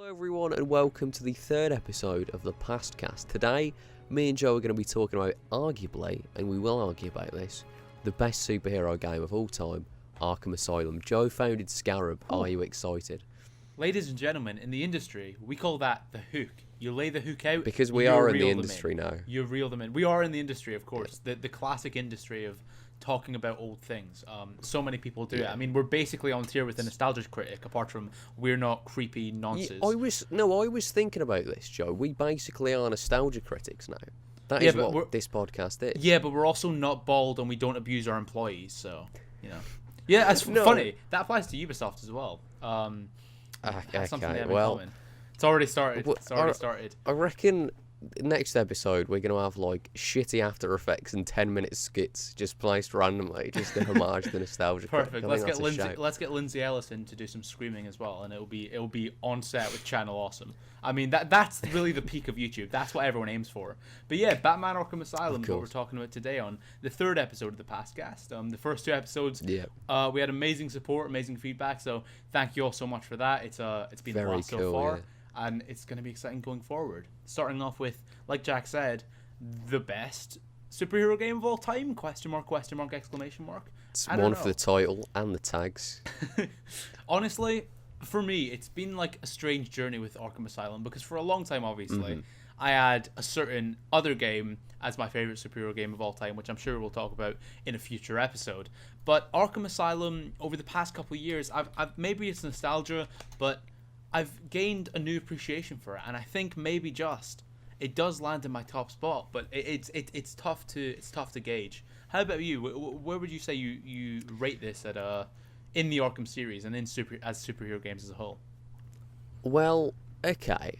Hello everyone and welcome to the third episode of the PastCast. Today, me and Joe are going to be talking about arguably, and we will argue about this, the best superhero game of all time, Arkham Asylum. Joe founded Scarab. Are you excited? Ladies and gentlemen, in the industry, we call that the hook. You lay the hook out. Because we are in the industry now. You reel them in. We are in the industry, of course. The classic industry of talking about old things. So many people do it. I mean, we're basically on tier with the nostalgia critic, apart from we're not creepy nonsense. I was thinking about this, Joe. We basically are nostalgia critics now. That is what this podcast is. Yeah, but we're also not bald and we don't abuse our employees, so, you know. Yeah, that's funny. That applies to Ubisoft as well. That's something they have in common. It's already started. I reckon next episode we're going to have like shitty After Effects and 10-minute skits just placed randomly, just to homage the nostalgia. Perfect. Let's get Lindsay Ellis in to do some screaming as well, and it'll be on set with Channel Awesome. I mean that's really the peak of YouTube. That's what everyone aims for. But yeah, Batman Arkham Asylum is what we're talking about today on the third episode of the PastCast. The first two episodes, we had amazing support, amazing feedback. So thank you all so much for that. It's been a lot so far. Yeah. And it's going to be exciting going forward. Starting off with, like Jack said, the best superhero game of all time? Question mark, exclamation mark. It's one for the title and the tags. Honestly, for me, it's been like a strange journey with Arkham Asylum, because for a long time, obviously, I had a certain other game as my favorite superhero game of all time, which I'm sure we'll talk about in a future episode. But Arkham Asylum, over the past couple of years, I've maybe it's nostalgia, but I've gained a new appreciation for it, and I think maybe just it does land in my top spot, but it's tough to gauge. How about you? Where would you say you rate this at in the Arkham series and in superhero games as a whole? Well, okay.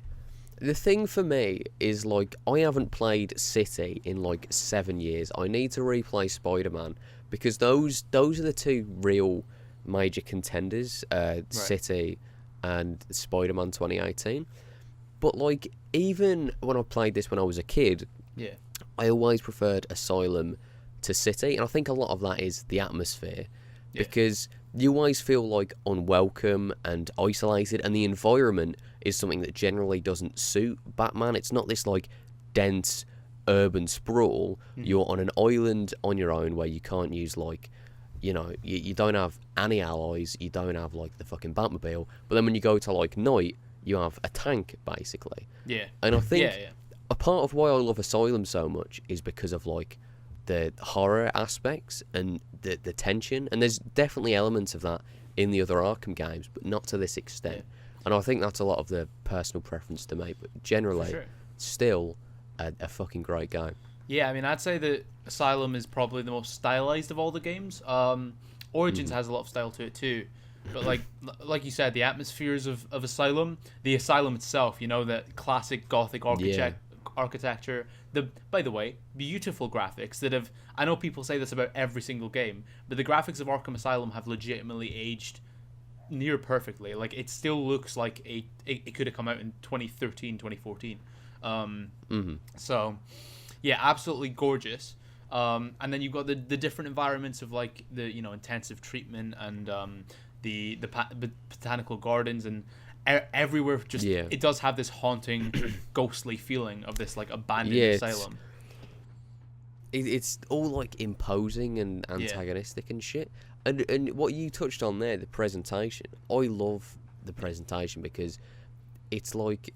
The thing for me is, like, I haven't played City in like 7 years. I need to replay Spider-Man, because those are the two real major contenders. City and Spider-Man 2018. But like, even when I played this when I was a kid, I always preferred Asylum to City, and I think a lot of that is the atmosphere, because you always feel like unwelcome and isolated, and the environment is something that generally doesn't suit Batman. It's not this like dense urban sprawl. You're on an island on your own where you can't use like, you know, you don't have any allies, you don't have like the fucking Batmobile, but then when you go to like night, you have a tank basically. Yeah. And I think a part of why I love Asylum so much is because of like the horror aspects and the tension, and there's definitely elements of that in the other Arkham games, but not to this extent. And I think that's a lot of the personal preference to me, but generally, still a fucking great game. Yeah, I mean, I'd say that Asylum is probably the most stylized of all the games. Origins has a lot of style to it too, but like you said, the atmospheres of Asylum, the Asylum itself, you know, that classic Gothic architecture. By the way, beautiful graphics that have. I know people say this about every single game, but the graphics of Arkham Asylum have legitimately aged near perfectly. Like, it still looks like it could have come out in 2013, 2014. So. Yeah, absolutely gorgeous. And then you've got the different environments of like the, you know, intensive treatment and the botanical gardens, and everywhere just it does have this haunting, ghostly feeling of this like abandoned asylum. It's all like imposing and antagonistic and shit. And what you touched on there, the presentation. I love the presentation because it's like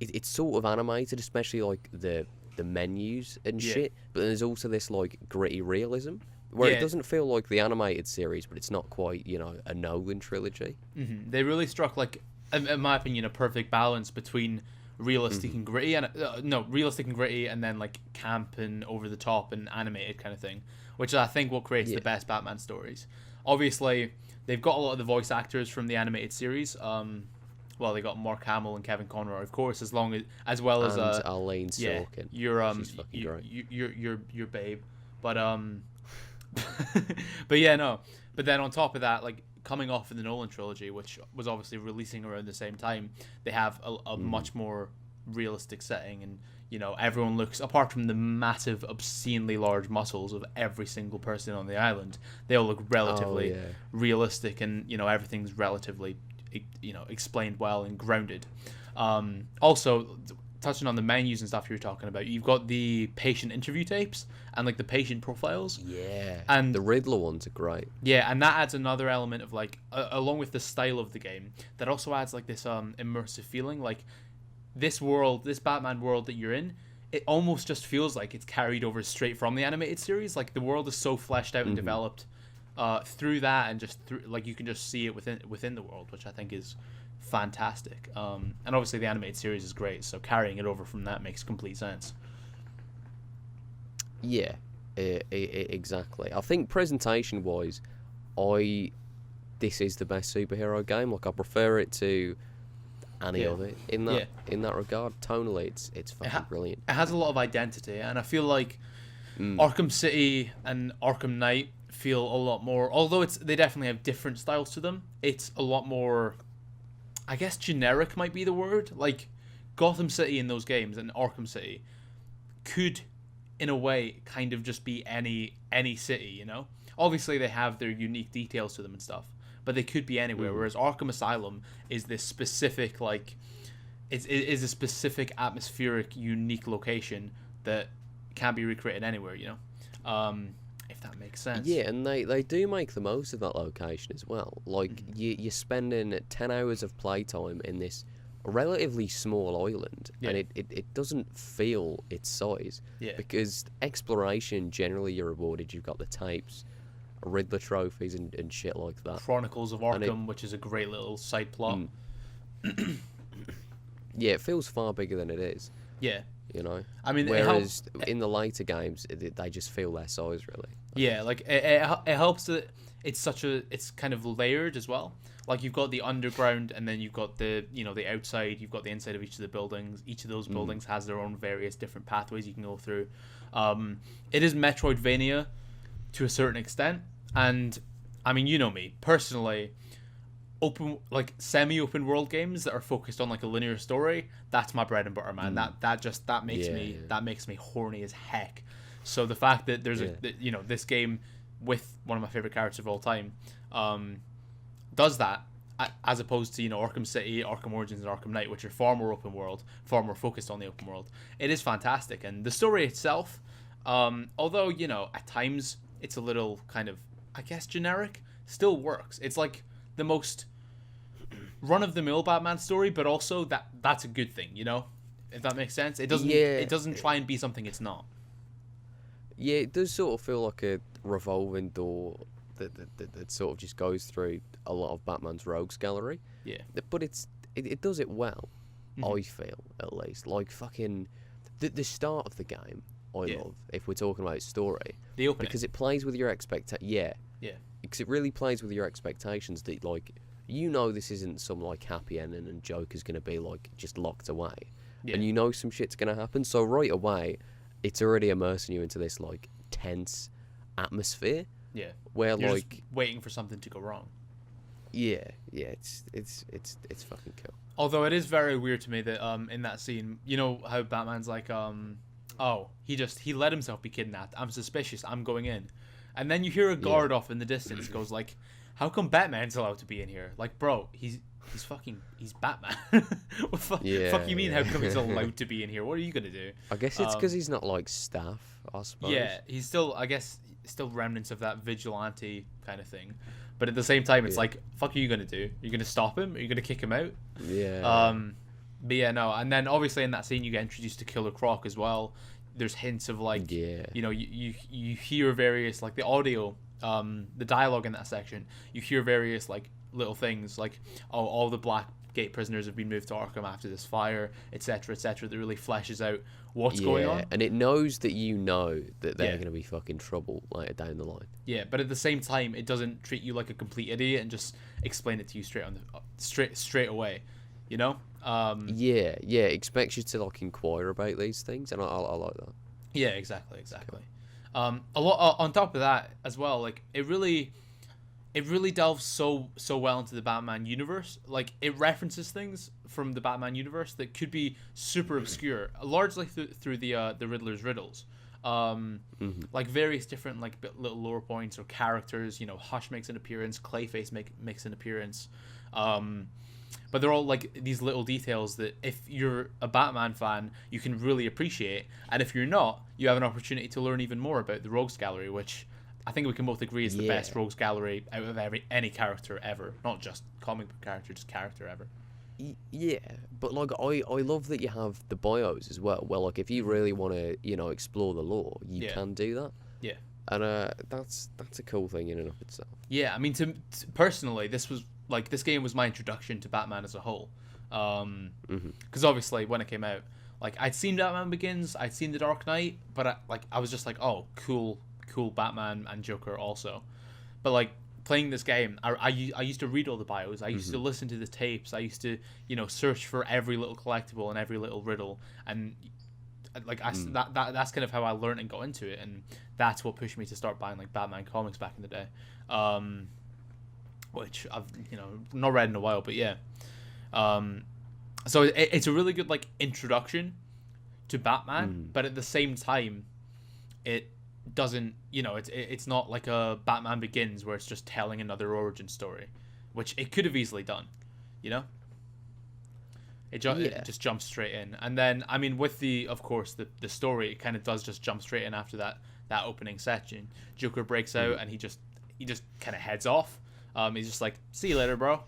it's sort of animated, especially like the menus and shit, but there's also this like gritty realism where it doesn't feel like the animated series, but it's not quite, you know, a Nolan trilogy. They really struck, like, in my opinion, a perfect balance between realistic and gritty, and realistic and gritty, and then like camp and over the top and animated kind of thing, which I think what creates the best Batman stories. Obviously, they've got a lot of the voice actors from the animated series. Well, they got Mark Hamill and Kevin Conroy, of course, as well as Elaine Sorkin. Your babe, but but then on top of that, like, coming off of the Nolan trilogy, which was obviously releasing around the same time, they have a much more realistic setting, and, you know, everyone looks, apart from the massive, obscenely large muscles of every single person on the island, they all look relatively realistic, and, you know, everything's relatively explained well and grounded. Also, touching on the menus and stuff you were talking about, you've got the patient interview tapes and like the patient profiles. Yeah, and the Riddler ones are great. Yeah, and that adds another element of like, along with the style of the game, that also adds like this immersive feeling. Like this world, this Batman world that you're in, it almost just feels like it's carried over straight from the animated series. Like the world is so fleshed out and developed through that, and just through, like, you can just see it within the world, which I think is fantastic. And obviously the animated series is great, so carrying it over from that makes complete sense. Yeah, exactly. I think presentation wise, this is the best superhero game. Like I prefer it to any other in that regard. Tonally, it's fucking brilliant. It has a lot of identity, and I feel like Arkham City and Arkham Knight feel a lot more. Although they definitely have different styles to them. It's a lot more, I guess, generic might be the word. Like Gotham City in those games and Arkham City could, in a way, kind of just be any city, you know? Obviously they have their unique details to them and stuff, but they could be anywhere. Whereas Arkham Asylum is this specific, like, is a specific atmospheric, unique location that can't be recreated anywhere, you know? If that makes sense. Yeah, and they do make the most of that location as well. Like, you're spending 10 hours of playtime in this relatively small island, and it doesn't feel its size. Yeah. Because exploration, generally you're rewarded. You've got the tapes, Riddler trophies, and shit like that. Chronicles of Arkham, which is a great little side plot. Yeah, it feels far bigger than it is. Yeah. You know? I mean, whereas in the later games, they just feel their size, really. Yeah, like, it helps that it's kind of layered as well. Like, you've got the underground, and then you've got the outside, you've got the inside of each of the buildings. Each of those buildings has their own various different pathways you can go through. It is Metroidvania to a certain extent, and I mean, you know me personally, semi-open world games that are focused on like a linear story, that's my bread and butter, man. That makes me horny as heck. So the fact that there's this game with one of my favorite characters of all time does that, as opposed to Arkham City, Arkham Origins, and Arkham Knight, which are far more open world, far more focused on the open world. It is fantastic, and the story itself, although at times it's a little kind of, I guess, generic, still works. It's like the most run-of-the-mill Batman story, but also that's a good thing, if that makes sense. It doesn't try and be something it's not. Yeah, it does sort of feel like a revolving door that sort of just goes through a lot of Batman's rogues gallery. Yeah. But it does it well, I feel, at least. Like, fucking the start of the game, I love, if we're talking about story. The opening. Because it plays with your Yeah. Because it really plays with your expectations that, like, this isn't some, like, happy ending and Joker's going to be, like, just locked away. Yeah. And some shit's going to happen. So right away, it's already immersing you into this, like, tense atmosphere. Yeah. Where, you're like, just waiting for something to go wrong. Yeah, it's fucking cool. Although it is very weird to me that in that scene, how Batman's like, he let himself be kidnapped. I'm suspicious. I'm going in. And then you hear a guard off in the distance goes like, how come Batman's allowed to be in here? Like, bro, he's Batman. What fuck you mean? How come he's allowed to be in here? What are you gonna do? I guess it's because he's not like staff, I suppose. Yeah, he's still, I guess, remnants of that vigilante kind of thing. But at the same time, it's like, fuck, are you gonna do? Are you gonna stop him? Are you gonna kick him out? Yeah. But yeah, no. And then obviously in that scene, you get introduced to Killer Croc as well. There's hints of like, you hear various, like, the audio, the dialogue in that section. You hear various like little things like, all the Blackgate prisoners have been moved to Arkham after this fire, etc., etc. That really fleshes out what's going on. And it knows that that they're going to be fucking trouble later down the line. Yeah, but at the same time, it doesn't treat you like a complete idiot and just explain it to you straight away. It expects you to like inquire about these things, and I like that. Yeah, exactly. A lot on top of that as well. Like, it really delves so well into the Batman universe. Like, it references things from the Batman universe that could be super obscure, largely through the Riddler's riddles. Like various different like little lore points or characters. Hush makes an appearance, Clayface makes an appearance. But they're all like these little details that if you're a Batman fan, you can really appreciate, and if you're not, you have an opportunity to learn even more about the Rogues Gallery, which I think we can both agree is the best Rogues Gallery out of any character ever, not just comic book character, just character ever. Yeah, but like I love that you have the bios as well. Well, like if you really want to, explore the lore, you can do that. Yeah. And that's a cool thing in and of itself. Yeah, I mean, to personally, this game was my introduction to Batman as a whole. Because obviously when it came out, like I'd seen Batman Begins, I'd seen The Dark Knight, but I was just like, oh, cool Batman and Joker also. But like playing this game, I used to read all the bios, I used to listen to the tapes, I used to search for every little collectible and every little riddle, and like that's kind of how I learned and got into it, and that's what pushed me to start buying like Batman comics back in the day, which I've not read in a while, but yeah. So it's a really good like introduction to Batman, but at the same time, it doesn't it's not like a Batman Begins where it's just telling another origin story, which it could have easily done, It just jumps straight in, and then I mean with the story, it kind of does just jump straight in after that opening section. Joker breaks out and he just kind of heads off. He's just like, see you later, bro.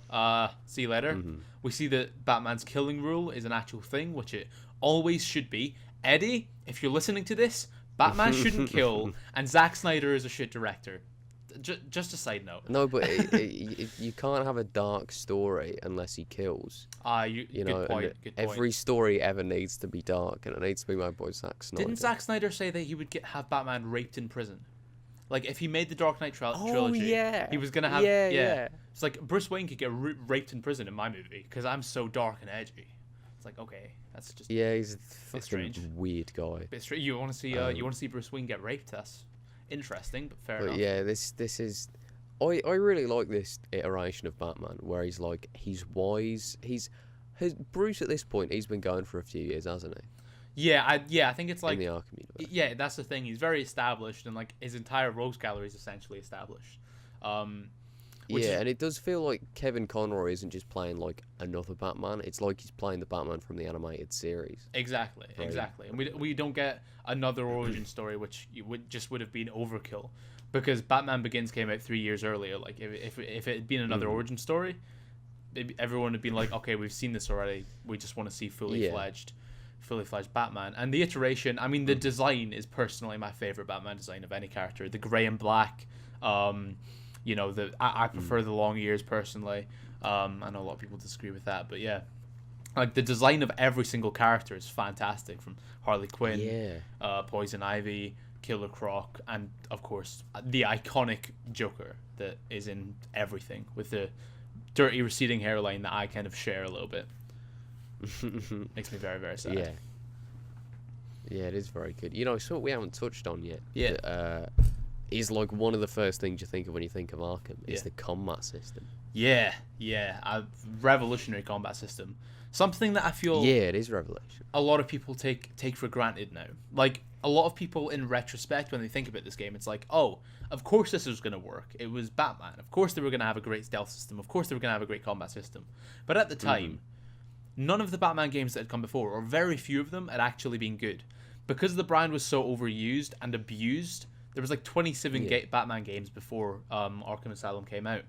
See you later. We see that Batman's killing rule is an actual thing, which it always should be. Eddie, if you're listening to this, Batman shouldn't kill, and Zack Snyder is a shit director. Just a side note. No, but you can't have a dark story unless he kills. Good point. Every story ever needs to be dark, and it needs to be my boy Zack Snyder. Didn't Zack Snyder say that he would have Batman raped in prison? Like, if he made the Dark Knight trilogy, he was going to have... Yeah. It's like, Bruce Wayne could get raped in prison in my movie, because I'm so dark and edgy. It's like, okay, that's just... Yeah, he's a fucking weird guy. Bit strange. You want to see Bruce Wayne get raped? That's interesting, but fair enough. Yeah, this is... I really like this iteration of Batman, where he's like, he's wise. Bruce, at this point, he's been going for a few years, hasn't he? Yeah, I think it's like... In the Arkham universe. Yeah, that's the thing. He's very established, and like his entire Rogues Gallery is essentially established. And it does feel like Kevin Conroy isn't just playing like another Batman. It's like he's playing the Batman from the animated series. Exactly. And we don't get another origin story, which would have been overkill, because Batman Begins came out 3 years earlier. Like if it had been another origin story, everyone would have been like, okay, we've seen this already. We just want to see fully fledged Batman. And the iteration, I mean, the design is personally my favorite Batman design of any character. The gray and black, I prefer the long ears personally. I know a lot of people disagree with that, but yeah, like the design of every single character is fantastic, from Harley Quinn, Poison Ivy, Killer Croc, and of course the iconic Joker that is in everything, with the dirty receding hairline that I kind of share a little bit. Makes me very, very sad. Yeah, it is very good. Something we haven't touched on yet. Yeah. Is like one of the first things you think of when you think of Arkham is the combat system. Yeah, a revolutionary combat system. Something that I feel it is revolutionary. A lot of people take for granted now. Like a lot of people in retrospect, when they think about this game, it's like, oh, of course this was going to work. It was Batman. Of course they were going to have a great stealth system. Of course they were going to have a great combat system. But at the time, none of the Batman games that had come before, or very few of them, had actually been good. Because the brand was so overused and abused, there was like 27 Batman games before Arkham Asylum came out,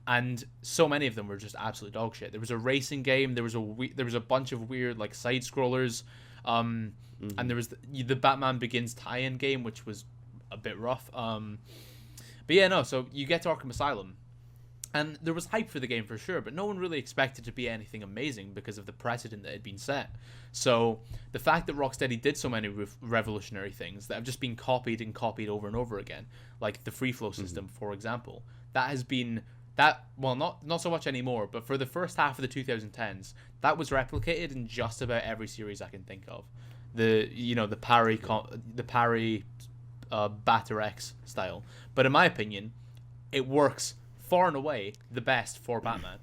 and so many of them were just absolute dog shit. There was a racing game, there was a bunch of weird like side scrollers, and there was the Batman Begins tie-in game, which was a bit rough. But yeah, no. So you get to Arkham Asylum, and there was hype for the game for sure, but no one really expected it to be anything amazing because of the precedent that had been set. So the fact that Rocksteady did so many revolutionary things that have just been copied and copied over and over again, like the free flow system, for example, that has been not so much anymore, but for the first half of the 2010s, that was replicated in just about every series I can think of. The parry Batter X style, but in my opinion, it works far and away the best for Batman.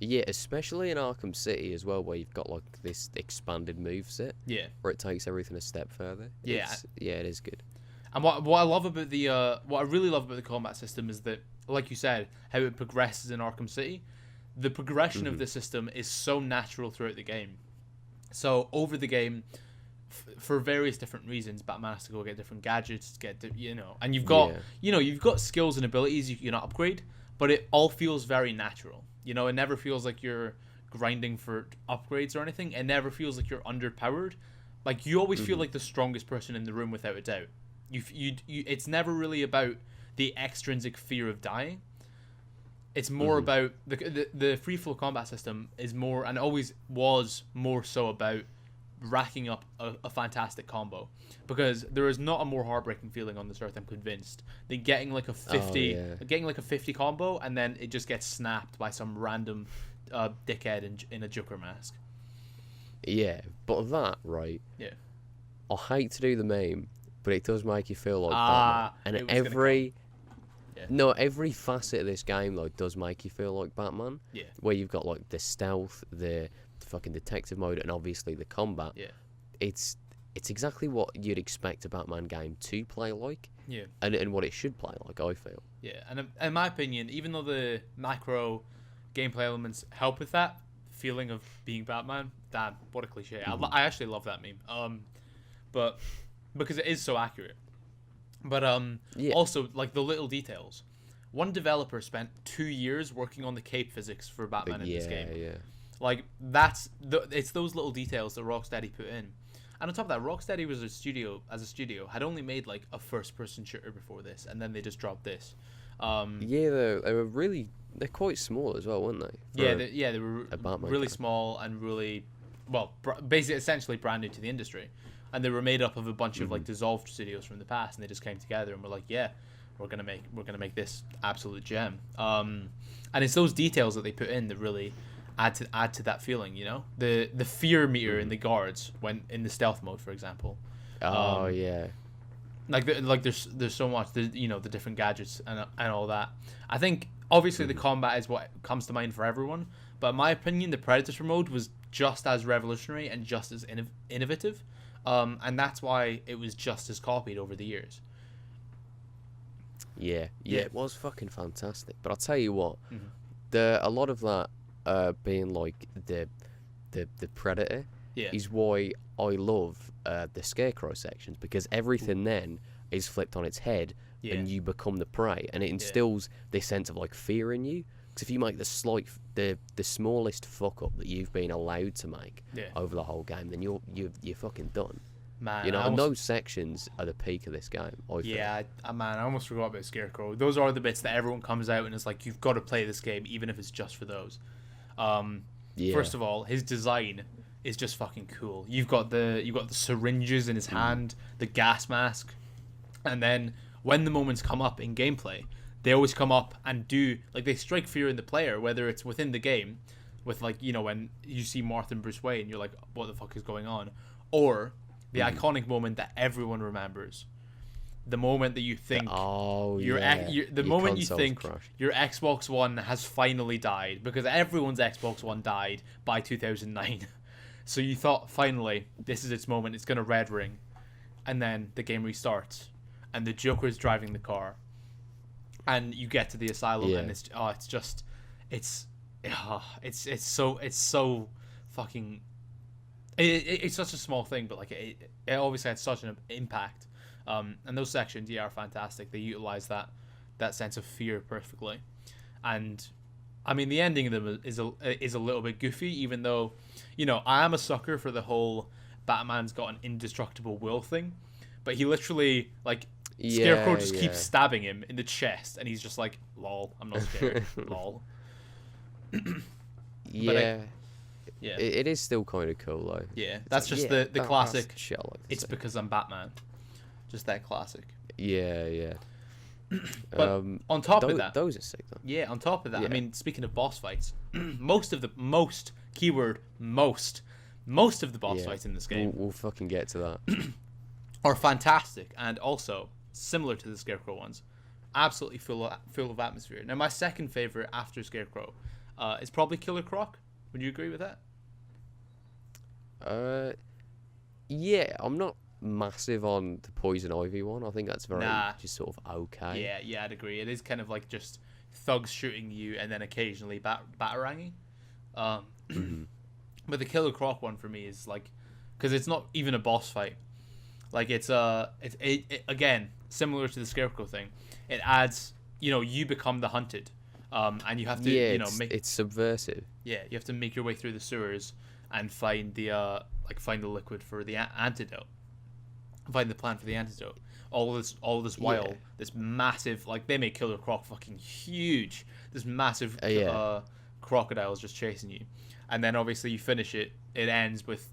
Yeah, especially in Arkham City as well, where you've got like this expanded moveset. Yeah, where it takes everything a step further. Yeah, it is good. And what I love about what I really love about the combat system is that like you said, how it progresses in Arkham City. The progression of the system is so natural throughout the game. So over the game, for various different reasons, Batman has to go get different gadgets, and you've got skills and abilities you can upgrade, but it all feels very natural. It never feels like you're grinding for upgrades or anything. It never feels like you're underpowered. Like, you always feel like the strongest person in the room without a doubt. It's never really about the extrinsic fear of dying. It's more about the free flow combat system is more, and always was more so, about racking up a fantastic combo, because there is not a more heartbreaking feeling on this earth, I'm convinced, than getting like a 50 combo and then it just gets snapped by some random dickhead in a Joker mask. Yeah, but that, right? Yeah. I hate to do the meme, but it does make you feel like Batman. And every facet of this game like does make you feel like Batman. Yeah. Where you've got like the stealth, the fucking detective mode, and obviously the combat. Yeah. It's exactly what you'd expect a Batman game to play like. Yeah. And what it should play like, I feel. Yeah, and in my opinion, even though the macro gameplay elements help with that feeling of being Batman, damn, what a cliche. I actually love that meme. But because it is so accurate. But also, like, the little details. One developer spent 2 years working on the cape physics for Batman in this game. Yeah. Like, it's those little details that Rocksteady put in. And on top of that, Rocksteady was as a studio, had only made like a first-person shooter before this, and then they just dropped this. They're quite small as well, weren't they? They were really small and really, basically essentially brand new to the industry, and they were made up of a bunch of like dissolved studios from the past, and they just came together and were like, yeah, we're gonna make this absolute gem. And it's those details that they put in that really add to that feeling, the fear meter in the guards when in the stealth mode, for example. Like there's so much, the different gadgets and all that. I think obviously the combat is what comes to mind for everyone, but in my opinion, the Predator mode was just as revolutionary and just as innovative, and that's why it was just as copied over the years. Yeah, it was fucking fantastic. But I'll tell you what, a lot of that being like the Predator is why I love the Scarecrow sections, because everything then is flipped on its head and you become the prey, and it instills this sense of like fear in you. Because if you make the smallest fuck up that you've been allowed to make over the whole game, then you're fucking done. Man, and those sections are the peak of this game. I almost forgot about Scarecrow. Those are the bits that everyone comes out and is like, you've got to play this game, even if it's just for those. First of all, his design is just fucking cool. You've got the syringes in his hand, the gas mask, and then when the moments come up in gameplay, they always come up and do like, they strike fear in the player, whether it's within the game, with like, when you see Martha and Bruce Wayne, you're like, what the fuck is going on, or the iconic moment that everyone remembers. The moment that you think your moment you think crushed. Your Xbox One has finally died, because everyone's Xbox One died by 2009. So you thought, finally, this is its moment, it's going to red ring. And then the game restarts, and the Joker's driving the car. And you get to the asylum, and it's so fucking... It's such a small thing, but like it obviously had such an impact. And those sections, are fantastic. They utilize that sense of fear perfectly. And I mean, the ending of them is a little bit goofy, even though, I am a sucker for the whole Batman's got an indestructible will thing. But he literally, like, Scarecrow just keeps stabbing him in the chest, and he's just like, lol, I'm not scared. Lol. It is still kind of cool, though. Yeah, that's just the classic, it's because I'm Batman. Just that classic. Yeah. But on top of that... Those are sick, though. Yeah, on top of that, I mean, speaking of boss fights, most of the boss fights in this game... We'll fucking get to that. ...are fantastic, and also, similar to the Scarecrow ones, absolutely full of atmosphere. Now, my second favourite after Scarecrow is probably Killer Croc. Would you agree with that? Yeah, I'm not massive on the Poison Ivy one. I think that's very just sort of okay. Yeah, I'd agree. It is kind of like just thugs shooting you and then occasionally bataranging. Mhm. But the Killer Croc one for me is like, because it's not even a boss fight. Like it's again similar to the Scarecrow thing. It adds, you become the hunted, and you have to it's subversive. you have to make your way through the sewers and find the liquid for the antidote, find the plant for the antidote. All this while this massive, like, they make Killer Croc fucking huge. This massive crocodile is just chasing you, and then obviously you finish it. It ends with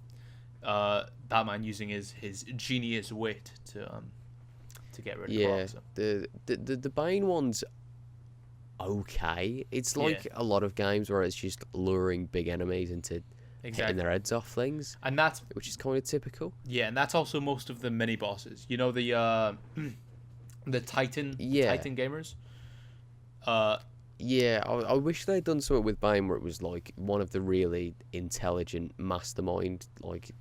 Batman using his genius wit to get rid of Croc. So. The Bane one's okay. It's like a lot of games where it's just luring big enemies into hitting their heads off things, and that's which is kind of typical. Yeah, and that's also most of the mini bosses. The Titan Titan gamers. I wish they'd done something with Bane where it was like one of the really intelligent mastermind like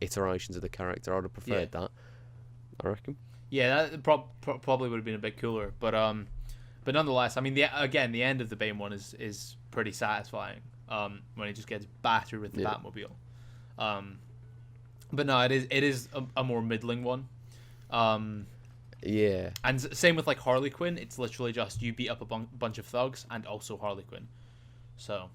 iterations of the character. I'd have preferred that, I reckon. Yeah, that probably would have been a bit cooler, but nonetheless, I mean, the end of the Bane one is pretty satisfying. When he just gets battered with the Batmobile. But no, it is a more middling one. And same with like Harley Quinn. It's literally just you beat up a bunch of thugs and also Harley Quinn. So.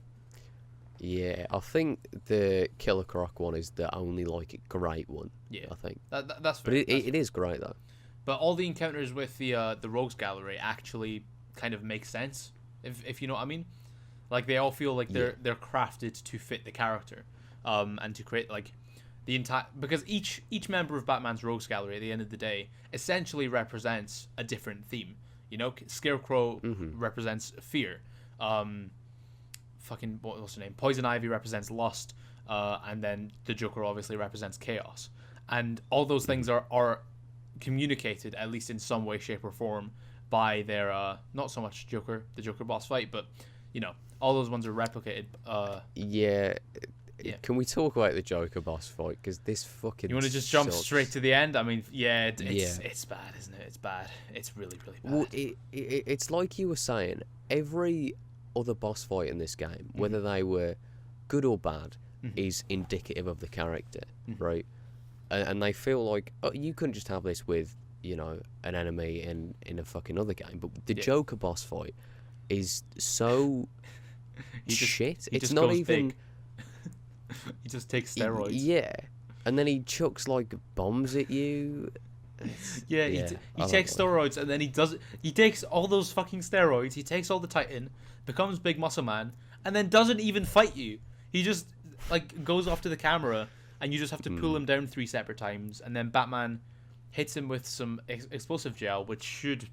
Yeah, I think the Killer Croc one is the only like great one. Yeah, I think that's fair. But it is great though. But all the encounters with the Rogues Gallery actually kind of make sense, if you know what I mean. Like, they all feel like they're crafted to fit the character, and to create like the entire, because each member of Batman's Rogues Gallery at the end of the day essentially represents a different theme. Scarecrow represents fear. What's her name? Poison Ivy represents lust, and then the Joker obviously represents chaos. And all those things are communicated, at least in some way, shape, or form, by their not so much the Joker boss fight, but all those ones are replicated. Can we talk about the Joker boss fight? Because this fucking. You want to just jump straight to the end? I mean, it's bad, isn't it? It's bad. It's really, really bad. Well, it's like you were saying. Every other boss fight in this game, whether they were good or bad, is indicative of the character, right? And they feel like, oh, you couldn't just have this with an enemy in a fucking other game. But the Joker boss fight is so shit. It's not even. He just takes steroids. Yeah, and then he chucks like bombs at you. He takes steroids, and then he takes all those fucking steroids. He takes all the Titan, becomes Big Muscle Man, and then doesn't even fight you. He just like goes off to the camera, and you just have to pull him down 3 separate times, and then Batman hits him with some explosive gel, which should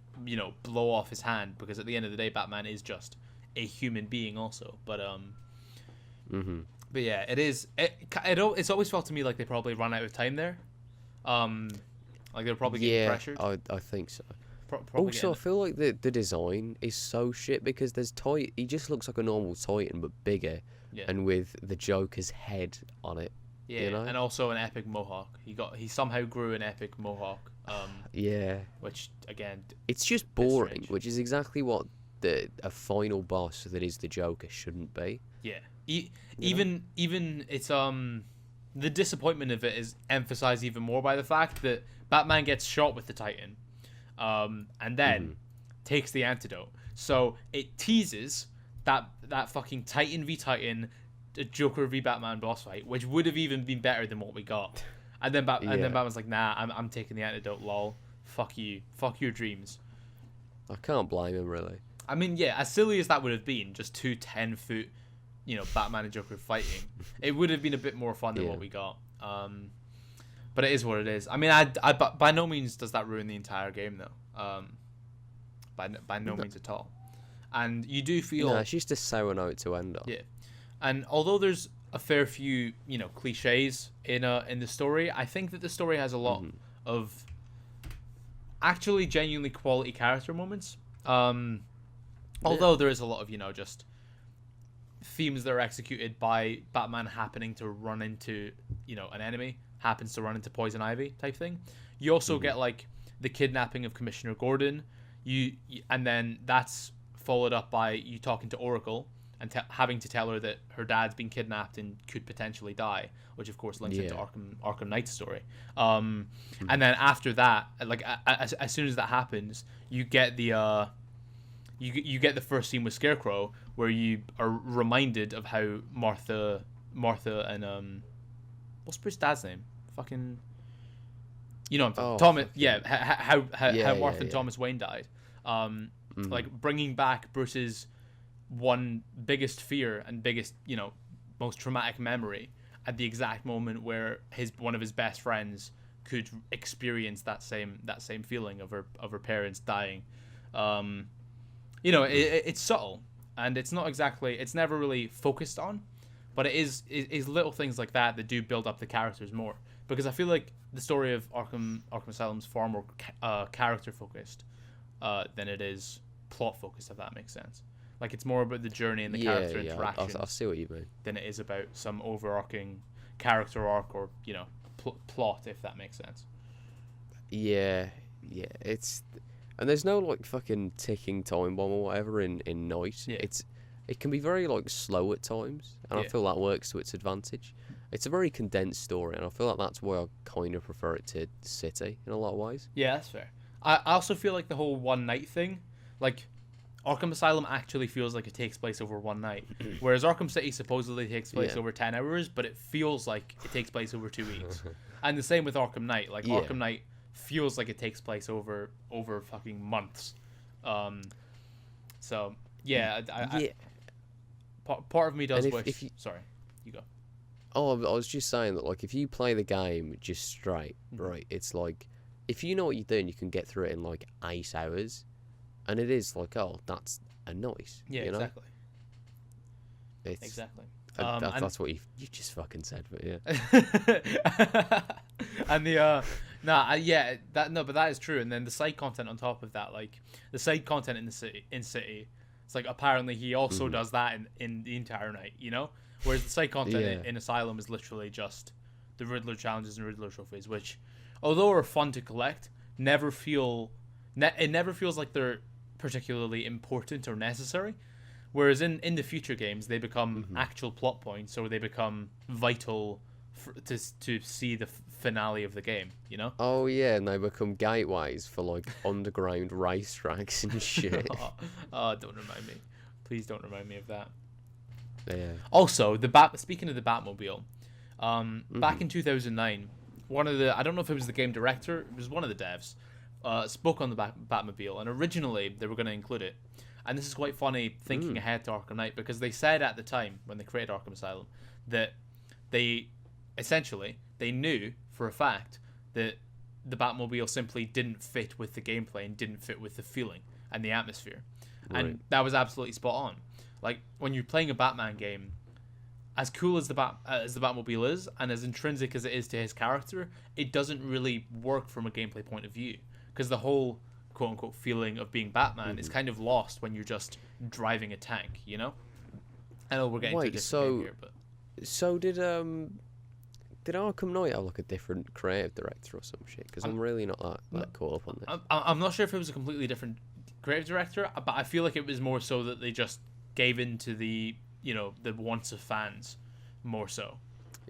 blow off his hand, because at the end of the day, Batman is just a human being also. But But yeah, it's always felt to me like they probably ran out of time there. Like they're probably getting pressured. I think so. Also, I feel like the design is so shit, because there's he just looks like a normal Titan but bigger, and with the Joker's head on it. Yeah, and also an epic mohawk. He somehow grew an epic mohawk. Which again, it's just boring, which is exactly what a final boss that is the Joker shouldn't be. Yeah. Even it's the disappointment of it is emphasized even more by the fact that Batman gets shot with the Titan, and then takes the antidote. So it teases that fucking Titan v Titan, Joker v Batman boss fight, which would have even been better than what we got. And then Batman's like, nah, I'm taking the antidote. Lol, fuck you, fuck your dreams. I can't blame him, really. I mean, yeah, as silly as that would have been, just 2 10-foot. Batman and Joker fighting, it would have been a bit more fun than what we got. But it is what it is. I mean, I by no means does that ruin the entire game, though. By no means at all. And you do feel... No, it's just a sour note to end on. Yeah. And although there's a fair few, cliches in the story, I think that the story has a lot of actually genuinely quality character moments. Although there is a lot of, just themes that are executed by Batman happening to run into, an enemy, happens to run into Poison Ivy type thing. You also get like the kidnapping of Commissioner Gordon. And then that's followed up by you talking to Oracle and having to tell her that her dad's been kidnapped and could potentially die, which of course links into Arkham Knight's story. And then after that, like as soon as that happens, you get the you get the first scene with Scarecrow where you are reminded of how Martha and what's Bruce's dad's name? Fucking, you know, Thomas. Yeah, how Martha and Thomas Wayne died. Like bringing back Bruce's one biggest fear and biggest, you know, most traumatic memory at the exact moment where one of his best friends could experience that same feeling of her parents dying. You know, it's subtle and it's never really focused on, but it is little things like that do build up the characters more, because I feel like the story of Arkham Asylum is far more character focused than it is plot focused, if that makes sense. Like, it's more about the journey and the character interactions. I see what you mean. Than it is about some overarching character arc or, you know, plot, if that makes sense. Yeah, it's, and there's no like fucking ticking time bomb or whatever in Night. Yeah. It can be very like slow at times, and I feel that works to its advantage. It's a very condensed story, and I feel like that's why I kind of prefer it to City in a lot of ways. Yeah, that's fair. I also feel like the whole one night thing, like, Arkham Asylum actually feels like it takes place over one night, whereas Arkham City supposedly takes place over 10 hours, but it feels like it takes place over 2 weeks. And the same with Arkham Knight. Like, Arkham Knight feels like it takes place over fucking months. So, part of me does wish... Sorry, you go. Oh, I was just saying that, like, if you play the game just straight, right, it's like, if you know what you're doing, you can get through it in, like, 8 hours. And it is like, oh, that's a nice. Yeah, you know? Exactly. Exactly. That's what you just fucking said, but yeah. And but that is true. And then the side content on top of that, like the side content in City, it's like apparently he also does that in the entire night, you know. Whereas the side content in Asylum is literally just the Riddler challenges and Riddler trophies, which, although are fun to collect, never feels like they're particularly important or necessary, whereas in the future games they become actual plot points, or they become vital to see the finale of the game, you know. Oh yeah, and they become gateways for like underground racetracks and shit. Don't remind me, please don't remind me of that. Yeah. Also, speaking of the Batmobile, back in 2009, I don't know if it was the game director, it was one of the devs, spoke on the Batmobile, and originally they were going to include it. And this is quite funny thinking ahead to Arkham Knight, because they said at the time when they created Arkham Asylum that they knew for a fact that the Batmobile simply didn't fit with the gameplay and didn't fit with the feeling and the atmosphere. Right. And that was absolutely spot on. Like, when you're playing a Batman game, as cool as the Batmobile is, and as intrinsic as it is to his character, it doesn't really work from a gameplay point of view, because the whole quote-unquote feeling of being Batman is kind of lost when you're just driving a tank, you know? I know we're getting to a different game here, but... So did Arkham Knight have like a different creative director or some shit? Because I'm really not that caught up on this. I'm not sure if it was a completely different creative director, but I feel like it was more so that they just gave in to the, you know, the wants of fans more so.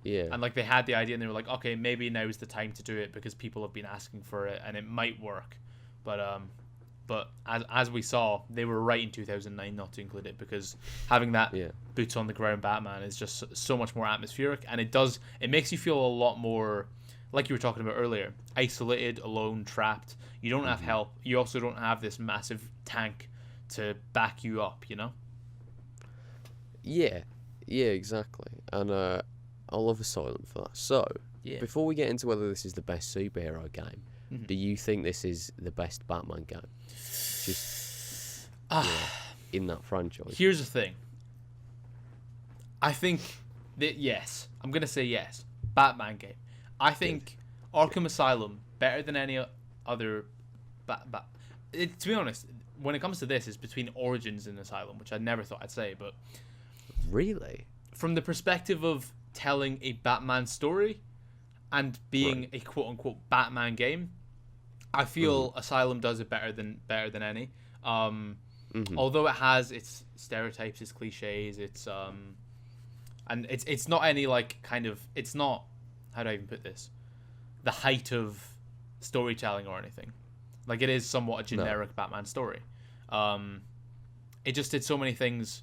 Yeah. And like they had the idea and they were like, okay, maybe now is the time to do it because people have been asking for it and it might work. But as we saw, they were right in 2009 not to include it, because having that boots on the ground Batman is just so much more atmospheric, and it makes you feel a lot more, like you were talking about earlier, isolated, alone, trapped. You don't have help. You also don't have this massive tank to back you up, you know? Yeah, exactly. And I love Asylum for that. So, before we get into whether this is the best superhero game, do you think this is the best Batman game? Just in that franchise. Here's the thing. I think that yes. I'm going to say yes. Batman game. I think Arkham Asylum, better than any other... to be honest, when it comes to this, it's between Origins and Asylum, which I never thought I'd say, but... Really? From the perspective of telling a Batman story and being a quote-unquote Batman game, I feel Asylum does it better than any. although it has its stereotypes, its cliches, and it's not any like kind of, it's not, how do I even put this, the height of storytelling or anything. Like, it is somewhat a generic Batman story. It just did so many things.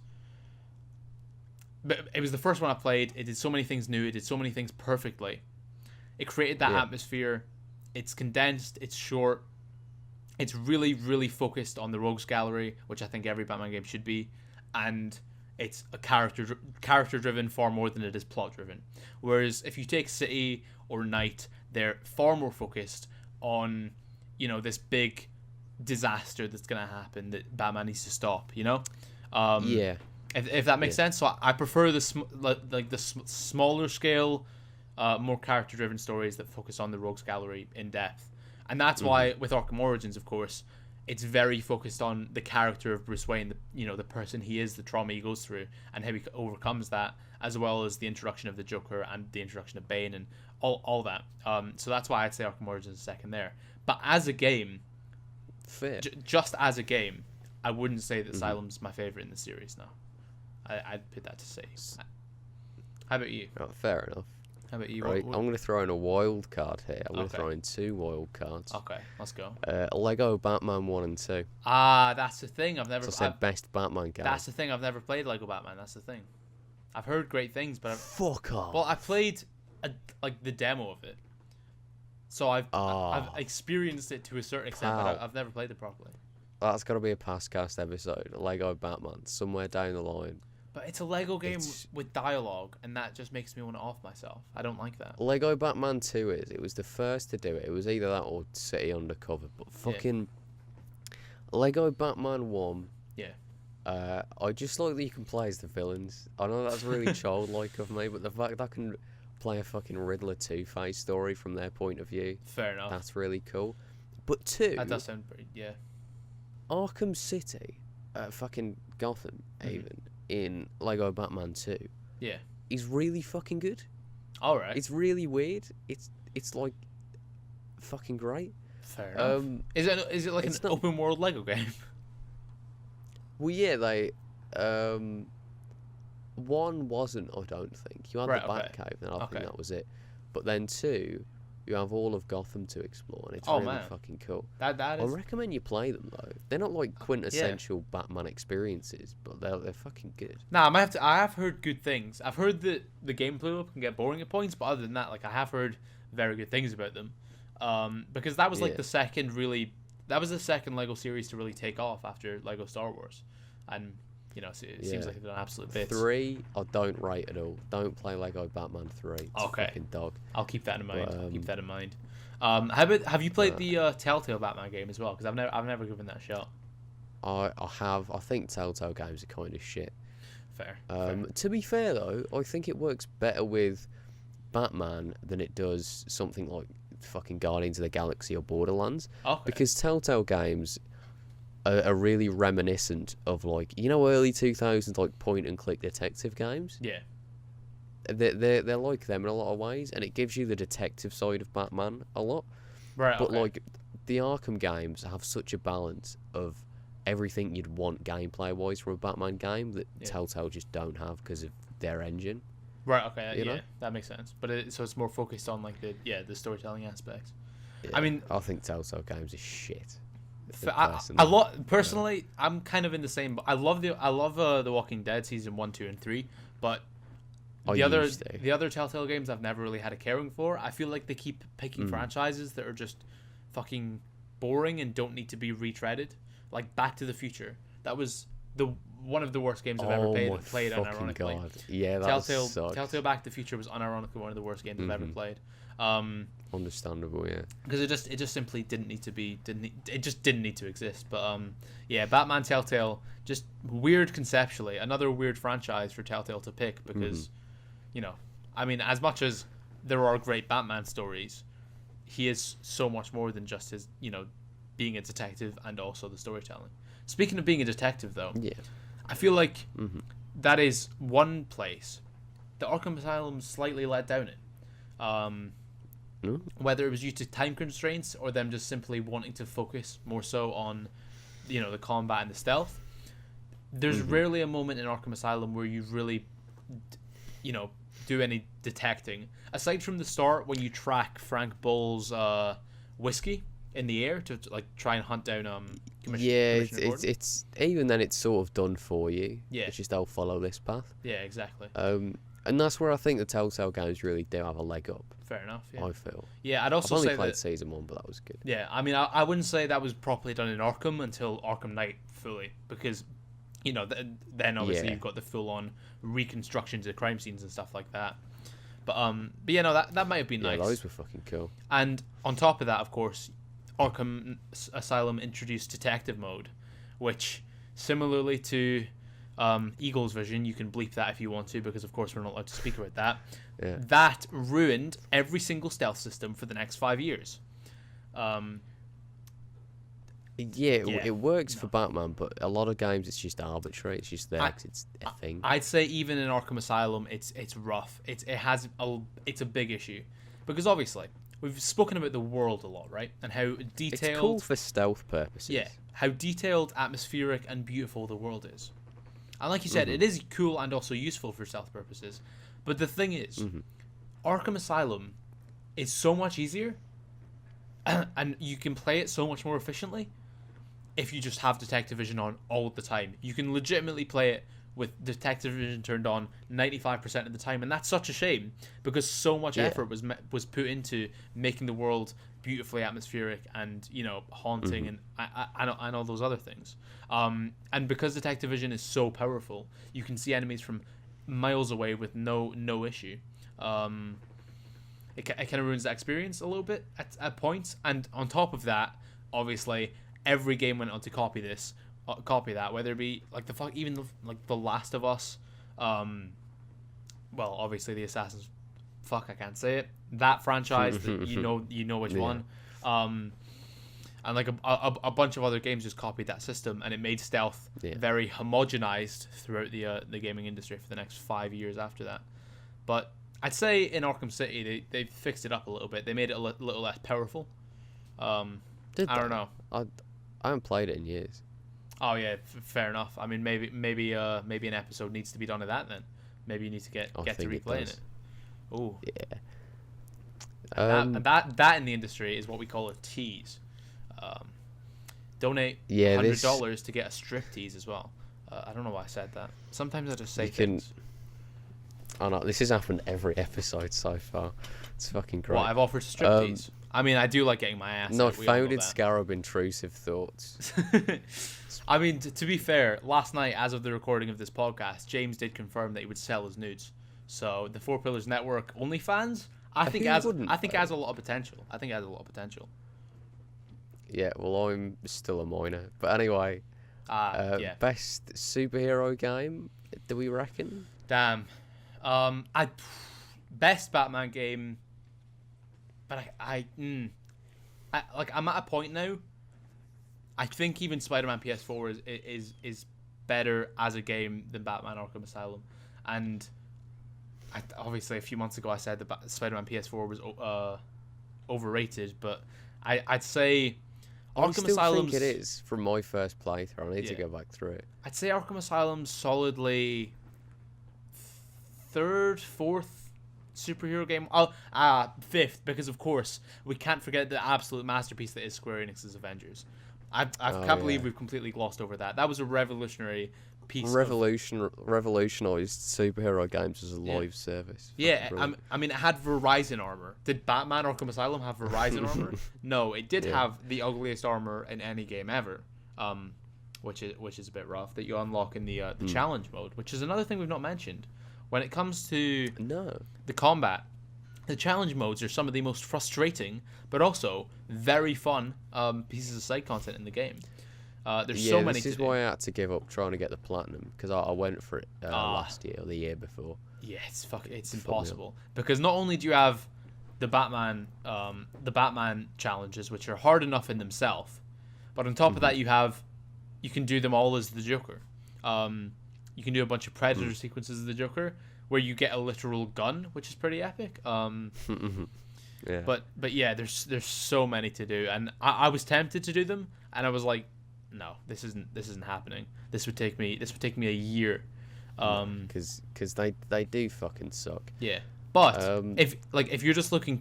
But it was the first one I played. It did so many things new. It did so many things perfectly. It created that atmosphere. It's condensed. It's short. It's really, really focused on the rogues gallery, which I think every Batman game should be, and it's a character driven far more than it is plot driven. Whereas if you take City or Night, they're far more focused on, you know, this big disaster that's gonna happen that Batman needs to stop. You know, if that makes sense. So I prefer the smaller scale, more character driven stories that focus on the rogues gallery in depth. And that's why with Arkham Origins, of course, it's very focused on the character of Bruce Wayne, the person he is, the trauma he goes through, and how he overcomes that, as well as the introduction of the Joker and the introduction of Bane and all that. So that's why I'd say Arkham Origins is second there. But as a game, fair. Just as a game, I wouldn't say that Asylum's my favorite in the series. No, I'd put that to C. How about you? Right, fair enough. How about you? Right, I'm going to throw in a wild card here. I'm going to throw in 2 wild cards. Okay, let's go. Lego Batman 1 and 2. Ah, that's the thing. I've never. So I said best Batman game. That's the thing. I've never played Lego Batman. That's the thing. I've heard great things, but fuck off. Well, I played like the demo of it, so I've experienced it to a certain extent, but I've never played it properly. That's got to be a PastCast episode. Lego Batman somewhere down the line. But it's a Lego game with dialogue, and that just makes me want to off myself. I don't like that. Lego Batman 2 it was the first to do it. It was either that or City Undercover. But fucking Lego Batman 1. Yeah. I just like that you can play as the villains. I know that's really childlike of me, but the fact that I can play a fucking Riddler Two-Face story from their point of view. Fair enough. That's really cool. But 2. That does sound pretty. Yeah. Arkham City, fucking Gotham, even. In Lego Batman 2, is really fucking good. All right, it's really weird. It's like fucking great. Fair enough. Is it like an open world Lego game? Well, yeah, they 1 wasn't. I don't think you had the Batcave, and I think that was it. But then 2, you have all of Gotham to explore, and it's really fucking cool. That is. I recommend you play them though. They're not like quintessential Batman experiences, but they're fucking good. Nah, I have heard good things. I've heard that the gameplay loop can get boring at points, but other than that, like I have heard very good things about them. Because that was like the second Lego series to really take off after Lego Star Wars, and you know, it seems like they're an absolute bits. 3, I don't rate at all. Don't play Lego Batman 3. It's a fucking dog. I'll keep that in mind. Have you played the Telltale Batman game as well? Because I've never given that a shot. I have. I think Telltale games are kind of shit. Fair. To be fair though, I think it works better with Batman than it does something like fucking Guardians of the Galaxy or Borderlands. Okay. Because Telltale games are really reminiscent of, like, you know, early 2000s like point and click detective games. Yeah. They're like them in a lot of ways, and it gives you the detective side of Batman a lot. Right. But like the Arkham games have such a balance of everything you'd want gameplay wise from a Batman game that Telltale just don't have because of their engine. Right. Okay. That makes sense. But so it's more focused on like the storytelling aspects. Yeah, I mean, I think Telltale games are shit. Personally, I'm kind of in the same. I love the Walking Dead season 1, 2, and 3, but the other Telltale games I've never really had a caring for. I feel like they keep picking franchises that are just fucking boring and don't need to be retreaded. Like Back to the Future, that was one of the worst games I've ever played unironically. God. Yeah, Telltale Back to the Future was unironically one of the worst games I've ever played. Understandable, yeah. Because it just simply didn't need to exist. But Batman Telltale, just weird conceptually. Another weird franchise for Telltale to pick because, you know, I mean, as much as there are great Batman stories, he is so much more than just his, you know, being a detective and also the storytelling. Speaking of being a detective, though, I feel like that is one place the Arkham Asylum slightly let down in. Whether it was due to time constraints or them just simply wanting to focus more so on, you know, the combat and the stealth. there's rarely a moment in Arkham Asylum where you really, do any detecting. Aside from the start when you track Frank Bull's whiskey in the air to like try and hunt down Commissioner Gordon. It's even then it's sort of done for you. Yeah. It's just, I'll follow this path. Yeah, exactly. And that's where I think the Telltale games really do have a leg up. Fair enough. Yeah. I feel. Yeah, I'd also I've only say played that, season 1, but that was good. Yeah, I mean, I wouldn't say that was properly done in Arkham until Arkham Knight fully, because, then obviously you've got the full-on reconstructions of crime scenes and stuff like that. But yeah, no, that might have been nice. Yeah, those were fucking cool. And on top of that, of course, Arkham Asylum introduced detective mode, which, similarly to Eagle's Vision, you can bleep that if you want to, because of course we're not allowed to speak about that. Yeah. That ruined every single stealth system for the next 5 years. It works for Batman, but a lot of games it's just arbitrary. It's just there 'cause it's a thing. I'd say even in Arkham Asylum, it's rough. It's a big issue, because obviously we've spoken about the world a lot, right? And how detailed. It's cool for stealth purposes. Yeah, how detailed, atmospheric, and beautiful the world is. And like you said, it is cool and also useful for stealth purposes. But the thing is, Arkham Asylum is so much easier, and you can play it so much more efficiently if you just have Detective Vision on all the time. You can legitimately play it with Detective Vision turned on 95% of the time, and that's such a shame, because so much effort was put into making the world beautifully atmospheric and haunting and all those other things. And because Detective Vision is so powerful, you can see enemies from miles away with no issue. It kind of ruins that experience a little bit at points. And on top of that, obviously, every game went on to copy that, whether it be like the Last of Us, well, obviously the Assassin's, I can't say it, that franchise that you know which one, and like a bunch of other games just copied that system, and it made stealth very homogenized throughout the gaming industry for the next 5 years after that. But I'd say in Arkham City they fixed it up a little bit. They made it a little less powerful. I don't know. I haven't played it in years. Oh yeah, fair enough. I mean, maybe an episode needs to be done of that then. Maybe you need to get to replaying it. Oh yeah. And that in the industry is what we call a tease. Donate $100 to get a strip tease as well. I don't know why I said that. Sometimes I just say things. Oh no, this has happened every episode so far. It's fucking great. Well, I've offered to strip tease. I mean, I do like getting my ass. Not founded Scarab intrusive thoughts. I mean, to be fair, last night, as of the recording of this podcast, James did confirm that he would sell his nudes. So the Four Pillars Network OnlyFans, I think has a lot of potential. I think it has a lot of potential. Yeah, well, I'm still a minor, but anyway, best superhero game, do we reckon? Damn, best Batman game, but I'm at a point now. I think even Spider-Man PS4 is better as a game than Batman Arkham Asylum, and obviously a few months ago I said that Spider-Man PS4 was overrated, but I'd say Arkham Asylum. I think it is from my first playthrough. I need to go back through it. I'd say Arkham Asylum solidly third, fourth superhero game. Fifth, because of course we can't forget the absolute masterpiece that is Square Enix's Avengers. I can't believe we've completely glossed over that. That was a revolutionary piece. Revolutionized superhero games as a live service. Yeah, I mean, it had Verizon armor. Did Batman Arkham Asylum have Verizon armor? No, it did have the ugliest armor in any game ever. Which is a bit rough, that you unlock in the challenge mode, which is another thing we've not mentioned. When it comes to the combat, the challenge modes are some of the most frustrating, but also very fun pieces of side content in the game. There's so many. This is why I had to give up trying to get the platinum, because I went for it last year or the year before. Yeah, it's impossible, because not only do you have the Batman challenges, which are hard enough in themselves, but on top of that you can do them all as the Joker. You can do a bunch of Predator sequences as the Joker, where you get a literal gun, which is pretty epic. Yeah. But yeah, there's so many to do, and I was tempted to do them, and I was like, no, this isn't happening. This would take me a year. Because they do fucking suck. Yeah, but if you're just looking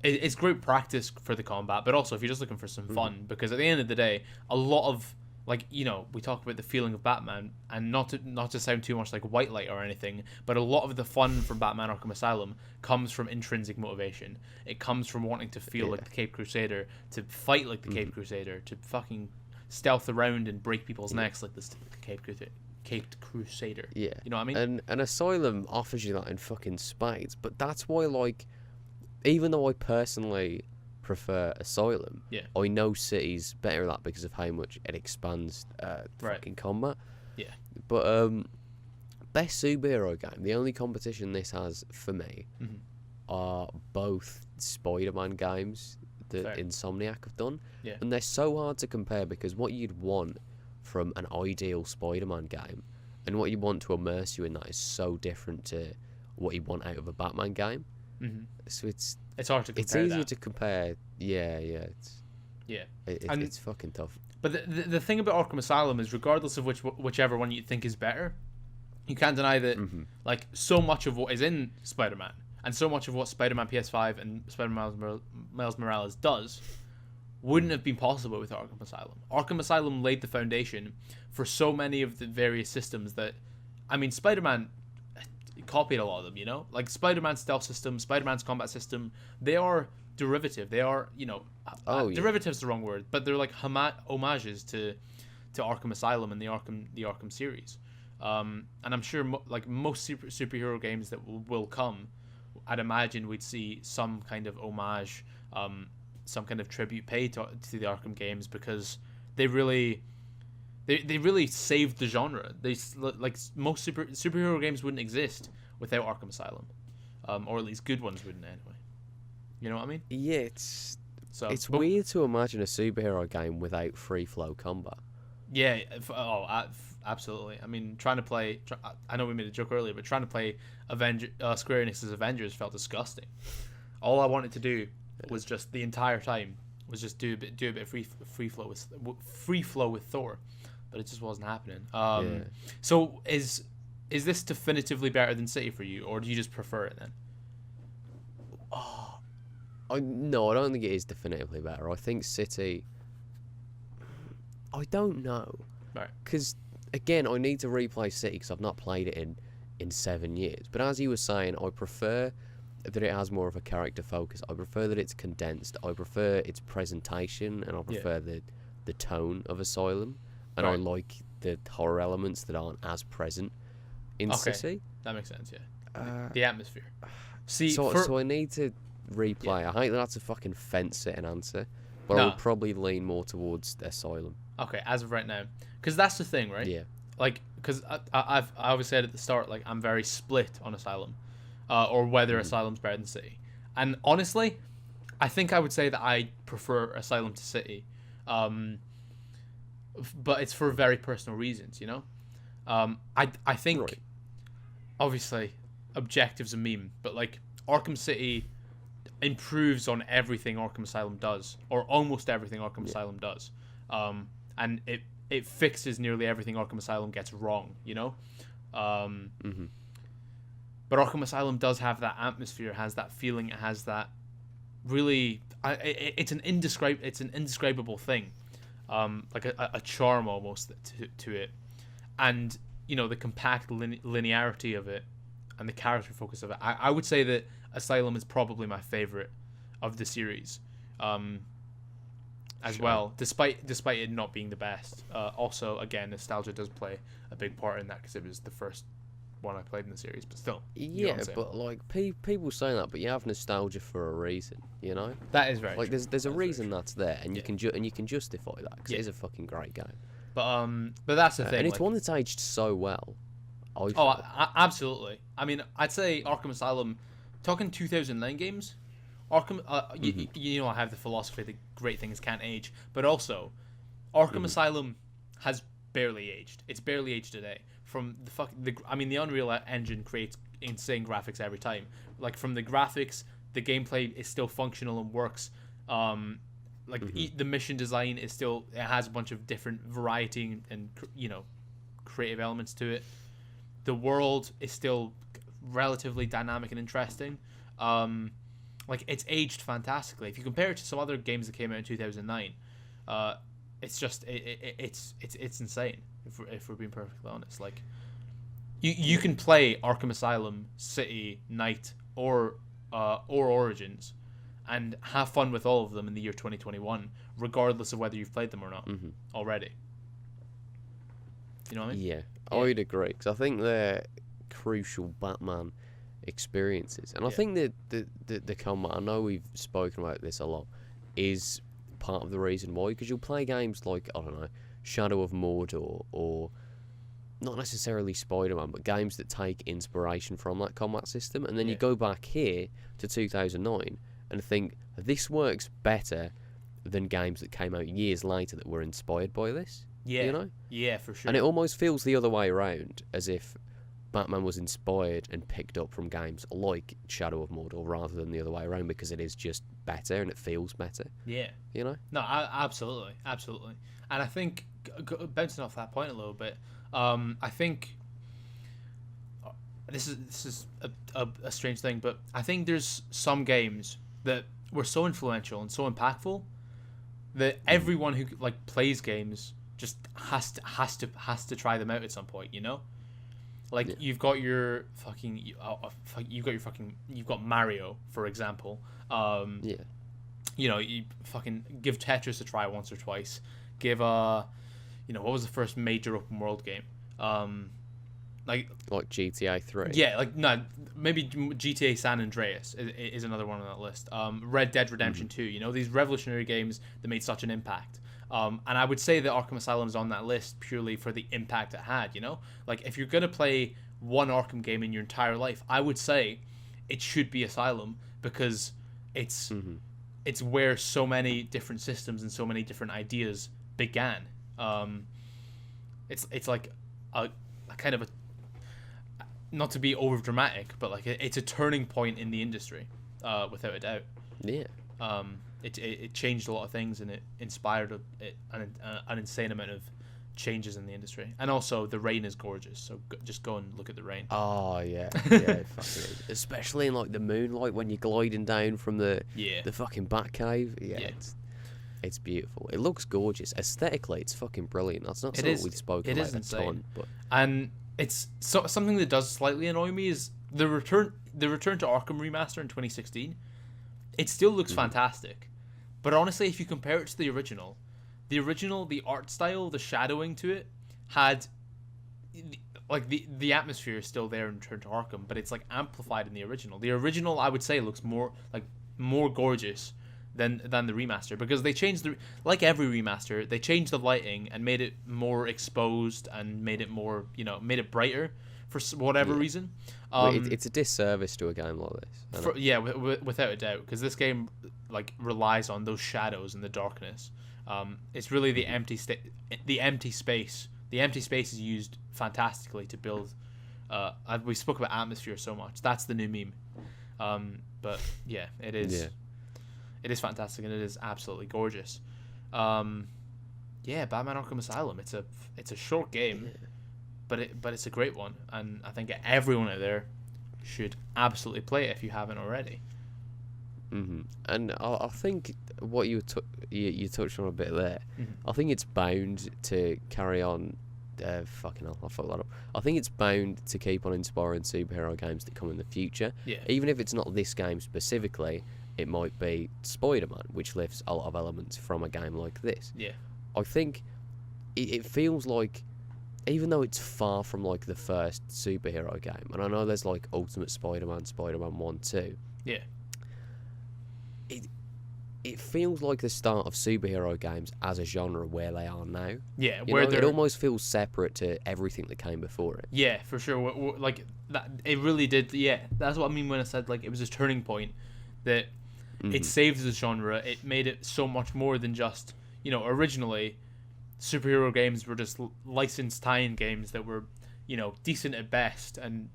it's great practice for the combat, but also if you're just looking for some fun, because at the end of the day, a lot of, like, you know, we talk about the feeling of Batman, and not to sound too much like white light or anything, but a lot of the fun from Batman Arkham Asylum comes from intrinsic motivation. It comes from wanting to feel like the Caped Crusader, to fight like the Caped Crusader, to fucking stealth around and break people's necks like the Caped Crusader. Yeah. You know what I mean? And an Asylum offers you that in fucking spades, but that's why, like, even though I personally prefer Asylum, I know City's better at that because of how much it expands fucking combat. Yeah. But best superhero game, the only competition this has for me are both Spider-Man games that Insomniac have done. Yeah. And they're so hard to compare because what you'd want from an ideal Spider-Man game and what you want to immerse you in that is so different to what you want out of a Batman game. So it's hard to compare. It's easier to compare. Yeah. It's fucking tough. But the thing about Arkham Asylum is, regardless of whichever one you think is better, you can't deny that like so much of what is in Spider-Man and so much of what Spider-Man PS5 and Spider-Man Miles Morales does wouldn't have been possible with Arkham Asylum. Arkham Asylum laid the foundation for so many of the various systems that, I mean, Spider-Man copied a lot of them, you know? Like Spider-Man's stealth system, Spider-Man's combat system, they are derivative. They are, you know, derivative's the wrong word, but they're like homages to Arkham Asylum and the Arkham series. And I'm sure most superhero games that will come, I'd imagine we'd see some kind of homage, some kind of tribute paid to the Arkham games, because they really saved the genre. They, like, most superhero games wouldn't exist without Arkham Asylum, or at least good ones wouldn't anyway. You know what I mean? Yeah, it's weird to imagine a superhero game without free flow combat. Yeah, absolutely. I mean, trying to play. I know we made a joke earlier, but trying to play Square Enix's Avengers felt disgusting. All I wanted to do was just the entire time was just do a bit of free flow with Thor, but it just wasn't happening. So is this definitively better than City for you, or do you just prefer it then? No, I don't think it is definitively better. I think City, I don't know. Right. Because, again, I need to replay City because I've not played it in 7 years. But as you were saying, I prefer that it has more of a character focus. I prefer that it's condensed. I prefer its presentation, and I prefer the tone of Asylum. And I like the horror elements that aren't as present in City. That makes sense, yeah. The atmosphere. See, so I need to replay. I hate that that's a fucking fence-sitting answer, but I would probably lean more towards Asylum. Okay, as of right now, because that's the thing, right? Yeah. Like, because I always said at the start, like, I'm very split on Asylum, or whether Asylum's better than City. And honestly, I think I would say that I prefer Asylum to City, but it's for very personal reasons, you know. I think, obviously, objective's a meme, but like Arkham City improves on everything Arkham Asylum does, or almost everything Arkham Asylum does, and it fixes nearly everything Arkham Asylum gets wrong, you know. But Arkham Asylum does have that atmosphere, has that feeling, it has that really, it's an indescribable thing, like a charm almost to it, and you know, the compact linearity of it and the character focus of it. I would say that Asylum is probably my favorite of the series, as well, despite it not being the best. Also, again, nostalgia does play a big part in that because it was the first one I played in the series. But still, yeah, but like people say that, but you have nostalgia for a reason, you know. That is right. Like there's a reason that's there, and you can justify that because it is a fucking great game. But that's the thing, and it's one that's aged so well. Absolutely. I mean, I'd say Arkham Asylum, talking 2009 games, Arkham. You know, I have the philosophy that great things can't age, but also, Arkham Asylum has barely aged. It's barely aged today. From the Unreal Engine creates insane graphics every time. Like, from the graphics, the gameplay is still functional and works. like the mission design is still, it has a bunch of different variety and creative elements to it. The world is still relatively dynamic and interesting. Like it's aged fantastically. If you compare it to some other games that came out in 2009, it's just it's insane. If we're being perfectly honest, like you can play Arkham Asylum, City, Night, or Origins, and have fun with all of them in the year 2021, regardless of whether you've played them or not already. You know what I mean? Yeah, I'd agree, because I think they're crucial Batman experiences, and I think that the combat, I know we've spoken about this a lot, is part of the reason why, because you'll play games like, I don't know, Shadow of Mordor, or not necessarily Spider-Man, but games that take inspiration from that combat system, and then you go back here to 2009 and think, this works better than games that came out years later that were inspired by this. Yeah, you know? Yeah, for sure. And it almost feels the other way around, as if Batman was inspired and picked up from games like Shadow of Mordor rather than the other way around, because it is just better and it feels better. Yeah. You know? No, absolutely. And I think, bouncing off that point a little bit, I think this is a strange thing, but I think there's some games that were so influential and so impactful that everyone who like plays games just has to try them out at some point, you know? Like you've got your fucking you've got Mario, for example. You know, you fucking give Tetris a try once or twice. Give what was the first major open world game? Like GTA 3. Yeah, like no, maybe GTA San Andreas is another one on that list. Red Dead Redemption 2. You know, these revolutionary games that made such an impact. And I would say that Arkham Asylum is on that list purely for the impact it had, you know? Like, if you're going to play one Arkham game in your entire life, I would say it should be Asylum, because it's where so many different systems and so many different ideas began. It's like a kind of a, not to be over dramatic, but like it's a turning point in the industry, without a doubt. Yeah. It changed a lot of things, and it inspired an insane amount of changes in the industry. And also, the rain is gorgeous, so just go and look at the rain. Oh yeah, it fucking is. Especially in like the moonlight when you're gliding down from the fucking Batcave. Yeah. It's beautiful. It looks gorgeous. Aesthetically, it's fucking brilliant. That's not something we've spoken about a ton. But and it's something that does slightly annoy me is the return to Arkham Remaster in 2016. It still looks fantastic. But honestly, if you compare it to the original, the art style, the shadowing to it had, like, the atmosphere is still there in Return to Arkham, but it's like amplified in the original. The original, I would say, looks more gorgeous than the remaster, because they changed like every remaster, they changed the lighting and made it more exposed and made it more, made it brighter for whatever reason. It's a disservice to a game like this. Without a doubt, because this game like relies on those shadows and the darkness. It's really the empty space. The empty space is used fantastically to build. We spoke about atmosphere so much. That's the new meme. But yeah, it is. Yeah. It is fantastic, and it is absolutely gorgeous. Batman Arkham Asylum. It's a short game. Yeah. But it's a great one, and I think everyone out there should absolutely play it if you haven't already. And I think what you touched on a bit there. I think it's bound to carry on. Fucking hell, I fucked that up. I think it's bound to keep on inspiring superhero games that come in the future. Yeah. Even if it's not this game specifically, it might be Spider-Man, which lifts a lot of elements from a game like this. Yeah. I think it feels like, even though it's far from like the first superhero game, and I know there's like Ultimate Spider-Man, Spider-Man 1, 2. Yeah. It feels like the start of superhero games as a genre where they are now. Yeah, it almost feels separate to everything that came before it. Yeah, for sure. Like that, it really did. Yeah, that's what I mean when I said like it was a turning point. That it saved the genre. It made it so much more than just, originally superhero games were just licensed tie-in games that were, decent at best and,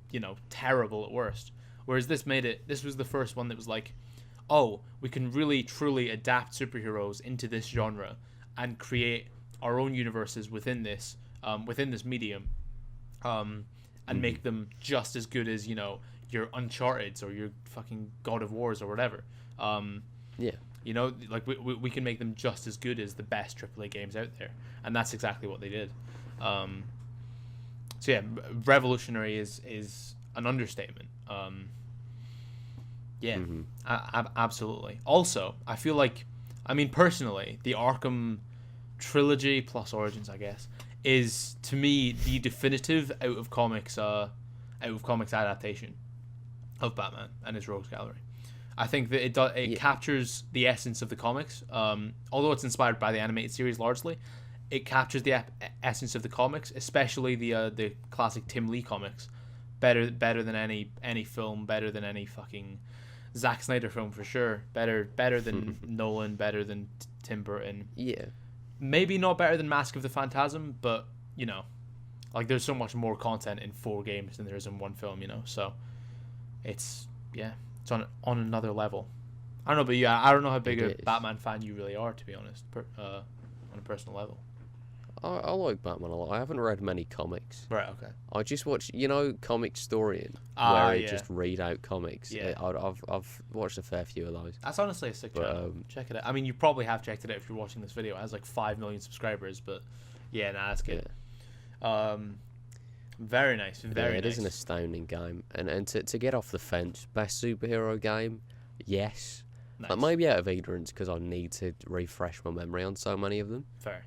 terrible at worst. Whereas this was the first one that was like, oh, we can really truly adapt superheroes into this genre and create our own universes within this medium, and make them just as good as, you know, your Uncharted's or your fucking God of Wars or whatever. Yeah. You know, like we can make them just as good as the best AAA games out there, and that's exactly what they did. So yeah, revolutionary is an understatement. Yeah, absolutely. Also, I feel like, I mean, personally, the Arkham trilogy plus Origins, I guess, is to me the definitive out of comics adaptation of Batman and his Rogues Gallery. I think that it captures the essence of the comics. Although it's inspired by the animated series largely, it captures the essence of the comics, especially the classic Tim Lee comics, better than any film, better than any fucking Zack Snyder film for sure. Better than Nolan, better than Tim Burton. Yeah. Maybe not better than Mask of the Phantasm, but, you know, like, there's so much more content in 4 games than there is in 1 film, you know. So it's on another level. I don't know, but yeah, I don't know how big a Batman fan you really are, to be honest, on a personal level. I like Batman a lot. I haven't read many comics. Right, okay. I just watch, you know, Comic Historian, where I just read out comics. Yeah. I've watched a fair few of those. That's honestly a sick channel. Check it out. I mean, you probably have checked it out if you're watching this video. It has like 5 million subscribers, but yeah, that's good. Yeah. Very nice. Very nice. It is an astounding game. And to get off the fence, best superhero game, yes. Nice. Like, maybe out of ignorance, because I need to refresh my memory on so many of them. Fair.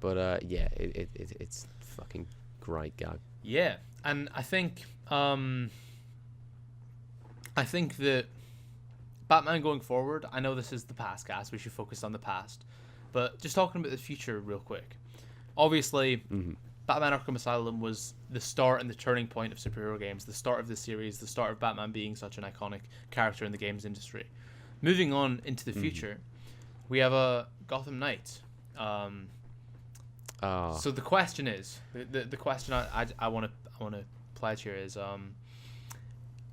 But yeah, it's fucking great game. Yeah, and I think that Batman going forward, I know this is the PastCast, we should focus on the past, but just talking about the future real quick. Obviously, Batman Arkham Asylum was the start and the turning point of superhero games, the start of the series, the start of Batman being such an iconic character in the games industry. Moving on into the future, we have a Gotham Knights. So the question is, the question I want to pledge here is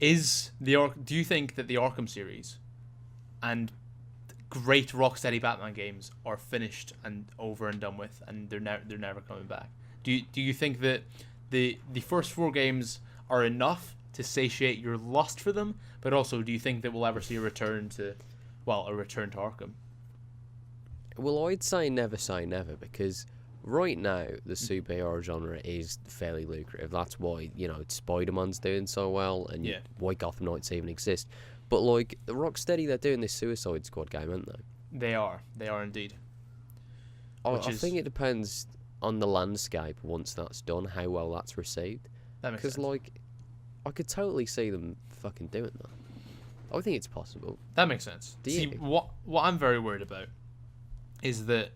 do you think that the Arkham series and great Rocksteady Batman games are finished and over and done with, and they're never coming back? Do you think that the first 4 games are enough to satiate your lust for them, but also do you think that we'll ever see a return to Arkham? Well, I'd say never, because right now the superhero genre is fairly lucrative. That's why, you know, Spider-Man's doing so well, and why Gotham Knights even exist. But like Rocksteady, they're doing this Suicide Squad game, aren't they? They are indeed. I think it depends on the landscape once that's done, how well that's received. That makes sense. Because like, I could totally see them fucking doing that. I think it's possible. That makes sense. See, what I'm very worried about is that,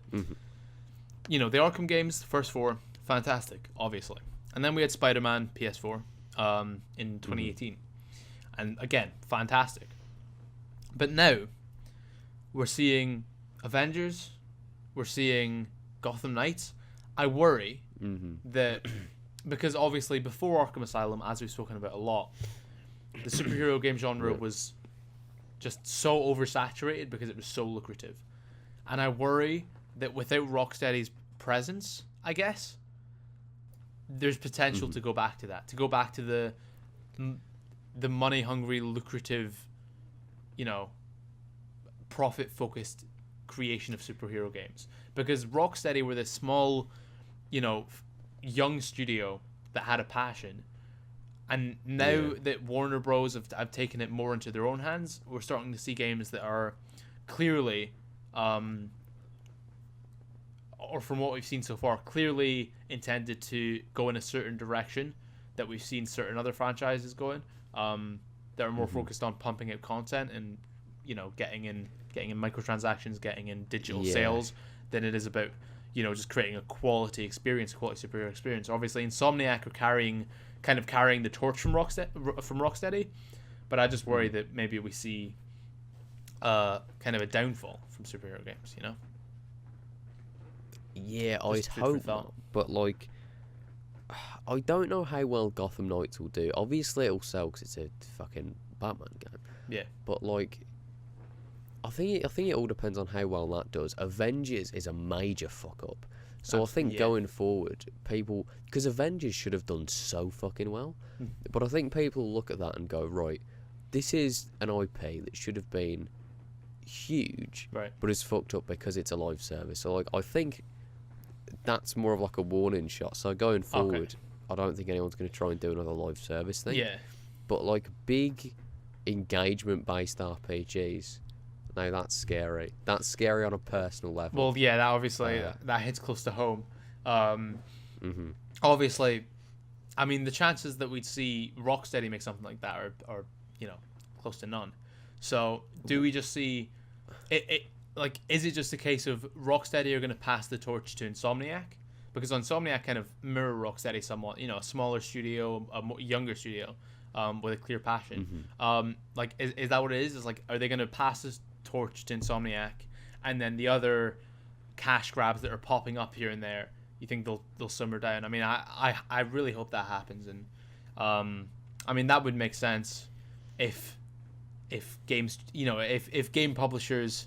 you know, the Arkham games, the first 4, fantastic, obviously. And then we had Spider-Man PS4 in 2018. And again, fantastic. But now, we're seeing Avengers, we're seeing Gotham Knights. I worry that, because obviously before Arkham Asylum, as we've spoken about a lot, the superhero game genre was just so oversaturated because it was so lucrative. And I worry that without Rocksteady's presence, I guess, there's potential to go back to that. To go back to the money-hungry, lucrative, you know, profit-focused creation of superhero games. Because Rocksteady were this small, you know, young studio that had a passion. And now that Warner Bros. have taken it more into their own hands, we're starting to see games that are clearly, or from what we've seen so far, clearly intended to go in a certain direction that we've seen certain other franchises going, that are more focused on pumping out content and, you know, getting in microtransactions, getting in digital sales, than it is about, you know, just creating a quality experience, a quality superhero experience. Obviously, Insomniac are carrying the torch from Rocksteady, but I just worry that maybe we see kind of a downfall from superhero games, you know? Yeah, I'd hope not. But like, I don't know how well Gotham Knights will do. Obviously, it'll sell because it's a fucking Batman game. Yeah. But like, I think it all depends on how well that does. Avengers is a major fuck up. So I think yeah. going forward, people, because Avengers should have done so fucking well, but I think people look at that and go, right, this is an IP that should have been huge, Right. but it's fucked up because it's a live service. So like, I think that's more of like a warning shot. So going forward, I don't think anyone's going to try and do another live service thing. Yeah. But like big engagement-based RPGs. No, that's scary. That's scary on a personal level. Well, yeah, that obviously that hits close to home. Obviously, I mean, the chances that we'd see Rocksteady make something like that are close to none. So, do we just see it? Like, is it just a case of Rocksteady are going to pass the torch to Insomniac? Because Insomniac kind of mirror Rocksteady somewhat. A smaller studio, a younger studio, with a clear passion. Like, is that what it is? Is like, are they going to pass this torch to Insomniac, and then the other cash grabs that are popping up here and there, you think they'll simmer down? I mean, I really hope that happens, and I mean, that would make sense if games, if game publishers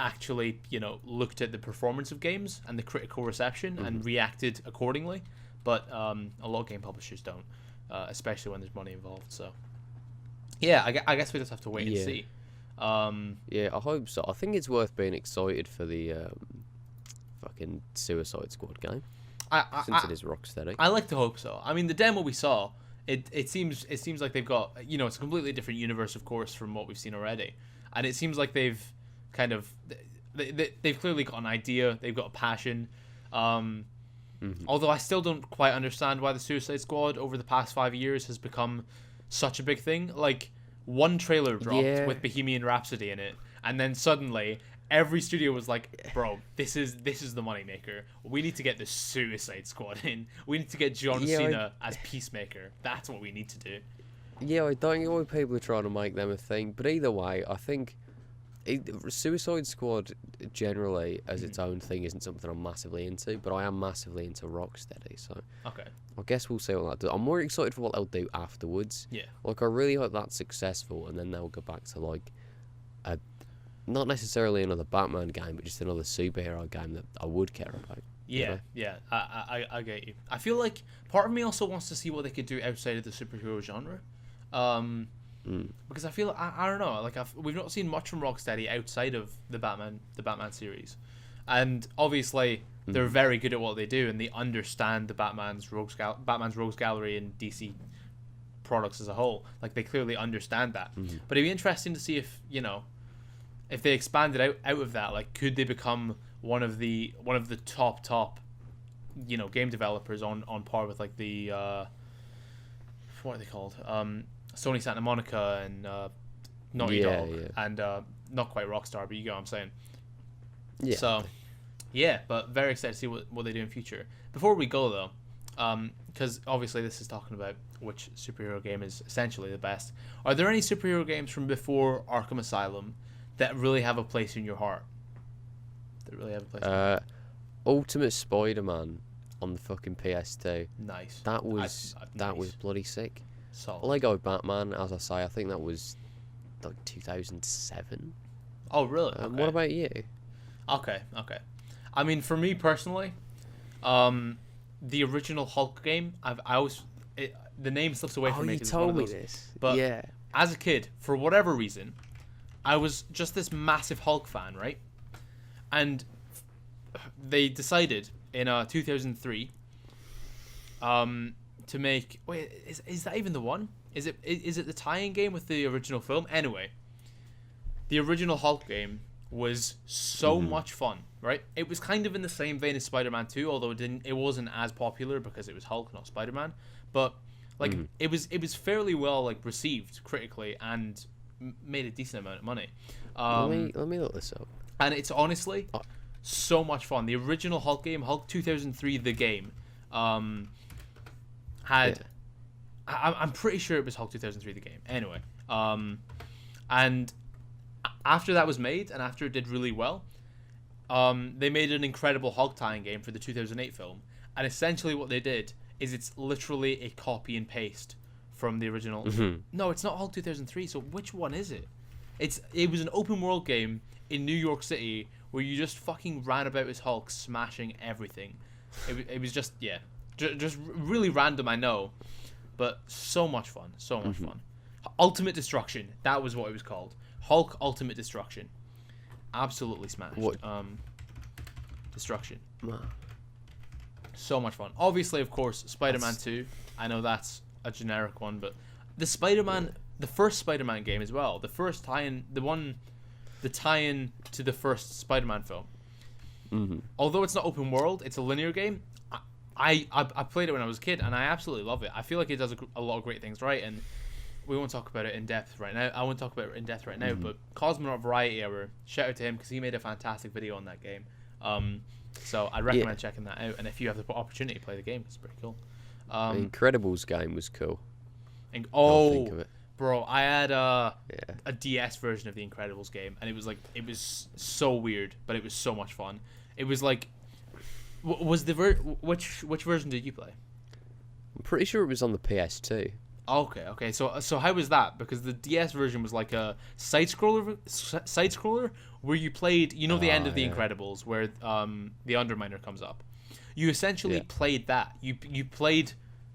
actually looked at the performance of games and the critical reception and reacted accordingly. But a lot of game publishers don't, especially when there's money involved. So yeah, I guess we just have to wait and see. Yeah, I hope so. I think it's worth being excited for the fucking Suicide Squad game, since it is Rocksteady. I like to hope so. I mean, the demo we saw, it seems like they've got, it's a completely different universe, of course, from what we've seen already, and it seems like they've kind of they've clearly got an idea, they've got a passion. Although I still don't quite understand why the Suicide Squad over the past 5 years has become such a big thing. Like, one trailer dropped with Bohemian Rhapsody in it, and then suddenly every studio was like, bro, this is the moneymaker. We need to get the Suicide Squad in. We need to get John Cena as Peacemaker. That's what we need to do. Yeah, I don't know why people are trying to make them a thing, but either way, I think Suicide Squad generally as its own thing isn't something I'm massively into, but I am massively into Rocksteady, so okay, I guess we'll see what that does. I'm more excited for what they'll do afterwards. Yeah, like I really hope that's successful, and then they'll go back to like not necessarily another Batman game, but just another superhero game that I would care about. Yeah, yeah, I get you. I feel like part of me also wants to see what they could do outside of the superhero genre. Because I feel I don't know, like we've not seen much from Rocksteady outside of the Batman series, and obviously they're very good at what they do, and they understand the Batman's Rogues Gallery and DC products as a whole. Like, they clearly understand that. But it'd be interesting to see if they expanded out of that. Like, could they become one of the top game developers on par with like the what are they called? Sony Santa Monica and Naughty Dog and not quite Rockstar, but you get what I'm saying. Yeah. So, yeah, but very excited to see what they do in future. Before we go though, because obviously this is talking about which superhero game is essentially the best. Are there any superhero games from before Arkham Asylum that really have a place in your heart? Ultimate Spider-Man on the fucking PS2. Nice. That was bloody sick. Solid. Lego Batman, as I say, I think that was like 2007. Oh, really? Okay. What about you? Okay. I mean, for me personally, the original Hulk game, the name slips away from me. You told me this. But yeah, as a kid, for whatever reason, I was just this massive Hulk fan, right? And they decided in 2003 to make... Wait, is that even the one? Is it the tie-in game with the original film? Anyway, the original Hulk game was so much fun, right? It was kind of in the same vein as Spider-Man 2, although it wasn't as popular because it was Hulk, not Spider-Man. But like it was fairly well like received critically and made a decent amount of money. Let me look this up. And it's honestly so much fun. The original Hulk game, Hulk 2003, the game, had... I'm pretty sure it was Hulk 2003, the game. Anyway, and after that was made, and after it did really well, they made an incredible Hulk tie-in game for the 2008 film. And essentially what they did is it's literally a copy and paste from the original. No, it's not Hulk 2003, so which one is it? It was an open world game in New York City where you just fucking ran about as Hulk, smashing everything. It was just just really random, I know, but so much fun, so much fun. Ultimate Destruction, that was what it was called. Hulk Ultimate Destruction. Absolutely smashed. What? Destruction. So much fun. Obviously, of course, Spider-Man 2. I know that's a generic one, but the first Spider-Man game as well. The first tie-in, the tie-in to the first Spider-Man film. Mm-hmm. Although it's not open world, it's a linear game. I played it when I was a kid, and I absolutely love it. I feel like it does a lot of great things right, and we won't talk about it in depth right now. I won't talk about it in depth right now, but Cosmonaut Variety Hour, shout out to him because he made a fantastic video on that game. So I recommend checking that out, and if you have the opportunity to play the game, it's pretty cool. The Incredibles game was cool. Think of it. Bro, I had a DS version of the Incredibles game, and it was so weird, but it was so much fun. It was like, which version did you play? I'm pretty sure it was on the PS2. Okay. So how was that? Because the DS version was like a side scroller where you played, the end of the Incredibles where the Underminer comes up. You essentially played that. You played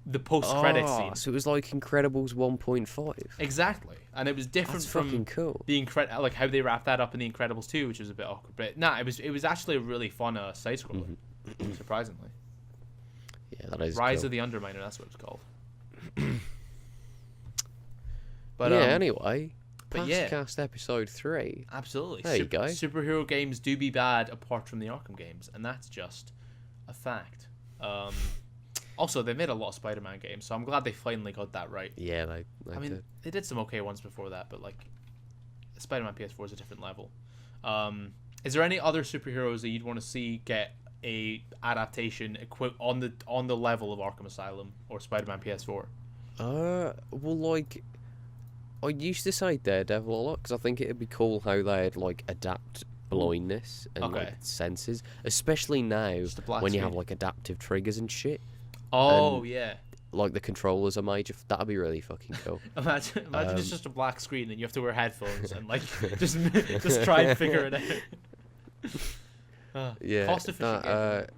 the post-credit scene. So it was like Incredibles 1.5. Exactly, and it was different That's from fucking cool. The like how they wrapped that up in the Incredibles 2, which was a bit awkward. But it was actually a really fun side scroller, surprisingly. Yeah, that is Rise cool. of the Underminer. That's what it's called. But anyway, but PastCast episode 3. Absolutely. There you go. Superhero games do be bad apart from the Arkham games, and that's just a fact. Also, they made a lot of Spider-Man games, so I'm glad they finally got that right. Yeah, they did. They did some okay ones before that, but like Spider-Man PS4 is a different level. Is there any other superheroes that you'd want to see get a adaptation on the level of Arkham Asylum or Spider-Man PS4? Well, like, I used to say Daredevil a lot because I think it'd be cool how they'd like adapt blindness and like senses, especially now when you have like adaptive triggers and shit. Oh, and, yeah. Like the controllers are major. That'd be really fucking cool. Imagine it's just a black screen and you have to wear headphones and like just try and figure it out. Yeah. Cost efficient.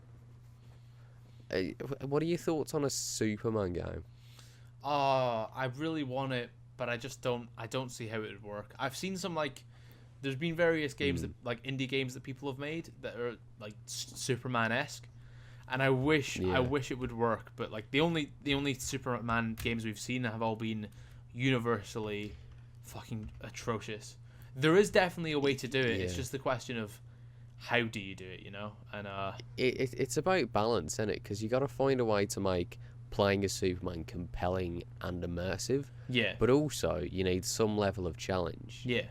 What are your thoughts on a Superman game? I really want it, but I don't see how it would work. I've seen some there's been various games that like indie games that people have made that are like Superman-esque, and I wish it would work, but like the only Superman games we've seen have all been universally fucking atrocious. There is definitely a way to do it. It's just the question of how do you do it, And it's about balance, isn't it? Because you got to find a way to make playing as Superman compelling and immersive. Yeah. But also, you need some level of challenge. Yeah.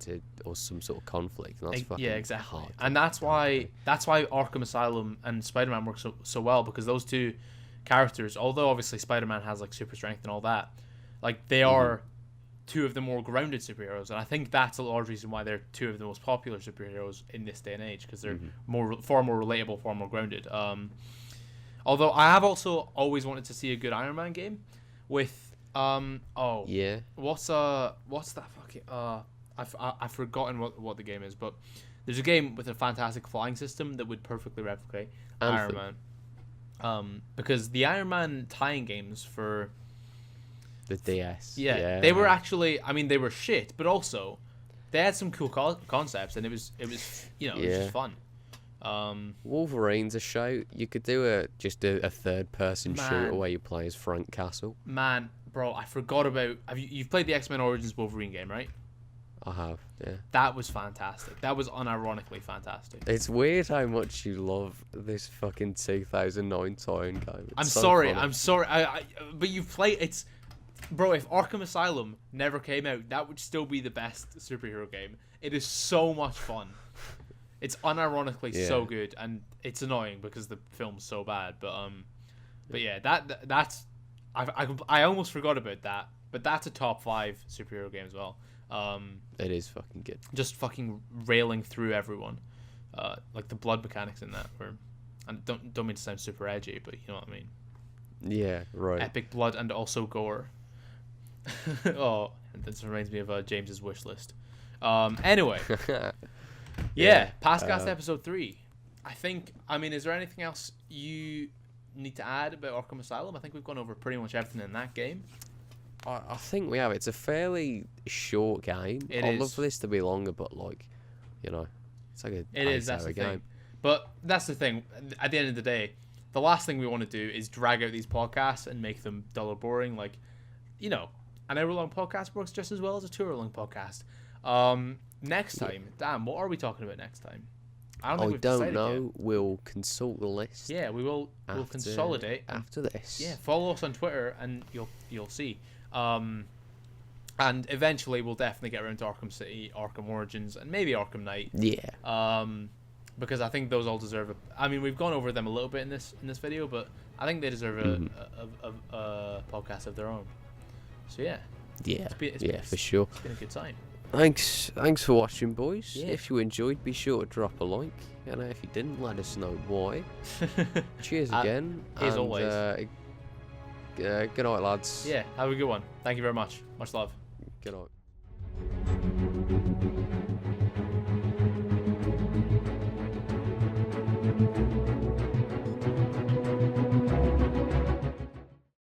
Or some sort of conflict. And that's fucking exactly. hard. And that's why Arkham Asylum and Spider-Man work so well, because those two characters, although obviously Spider-Man has like super strength and all that, like they are two of the more grounded superheroes, and I think that's a large reason why they're two of the most popular superheroes in this day and age, because they're far more relatable, far more grounded. Although I have also always wanted to see a good Iron Man game with what's that fucking I've forgotten what the game is, but there's a game with a fantastic flying system that would perfectly replicate Iron Man. Because the Iron Man tie-in games for the DS, they were actually, they were shit, but also they had some cool concepts, and it was just fun. Wolverine's a shout. You could do a third-person shooter where you play as Frank Castle. Man, bro, I forgot about. You've played the X-Men Origins Wolverine game, right? I have, yeah. That was fantastic. That was unironically fantastic. It's weird how much you love this fucking 2009 tie-in game. I'm sorry. But you've played it's. Bro, if Arkham Asylum never came out, that would still be the best superhero game. It is so much fun. It's unironically so good, and it's annoying because the film's so bad. But yeah, that's I almost forgot about that. But that's a top 5 superhero game as well. It is fucking good. Just fucking railing through everyone, like the blood mechanics in that. And don't mean to sound super edgy, but you know what I mean. Yeah, right. Epic blood and also gore. Oh, and this reminds me of James's wish list. Anyway, yeah, PastCast episode 3. I mean, is there anything else you need to add about Arkham Asylum? I think we've gone over pretty much everything in that game. I think we have. It's a fairly short game. I'd love for this to be longer, but like, you know, it's like that's the game. But that's the thing. At the end of the day, the last thing we want to do is drag out these podcasts and make them dull or boring. Like, you know, an hour-long podcast works just as well as a 2-hour-long podcast. Next time, Dan, what are we talking about next time? I don't know. Yet. We'll consult the list. Yeah, we will. We'll consolidate after this. Yeah, follow us on Twitter and you'll see. And eventually we'll definitely get around to Arkham City, Arkham Origins, and maybe Arkham Knight. Yeah. Because I think those all deserve I mean, we've gone over them a little bit in this video, but I think they deserve a podcast of their own. So yeah. Yeah. For sure. It's been a good time. Thanks for watching, boys. Yeah. If you enjoyed, be sure to drop a like. And if you didn't, let us know why. Cheers again. As always. Good night, lads. Yeah, have a good one. Thank you very much. Much love. Good night.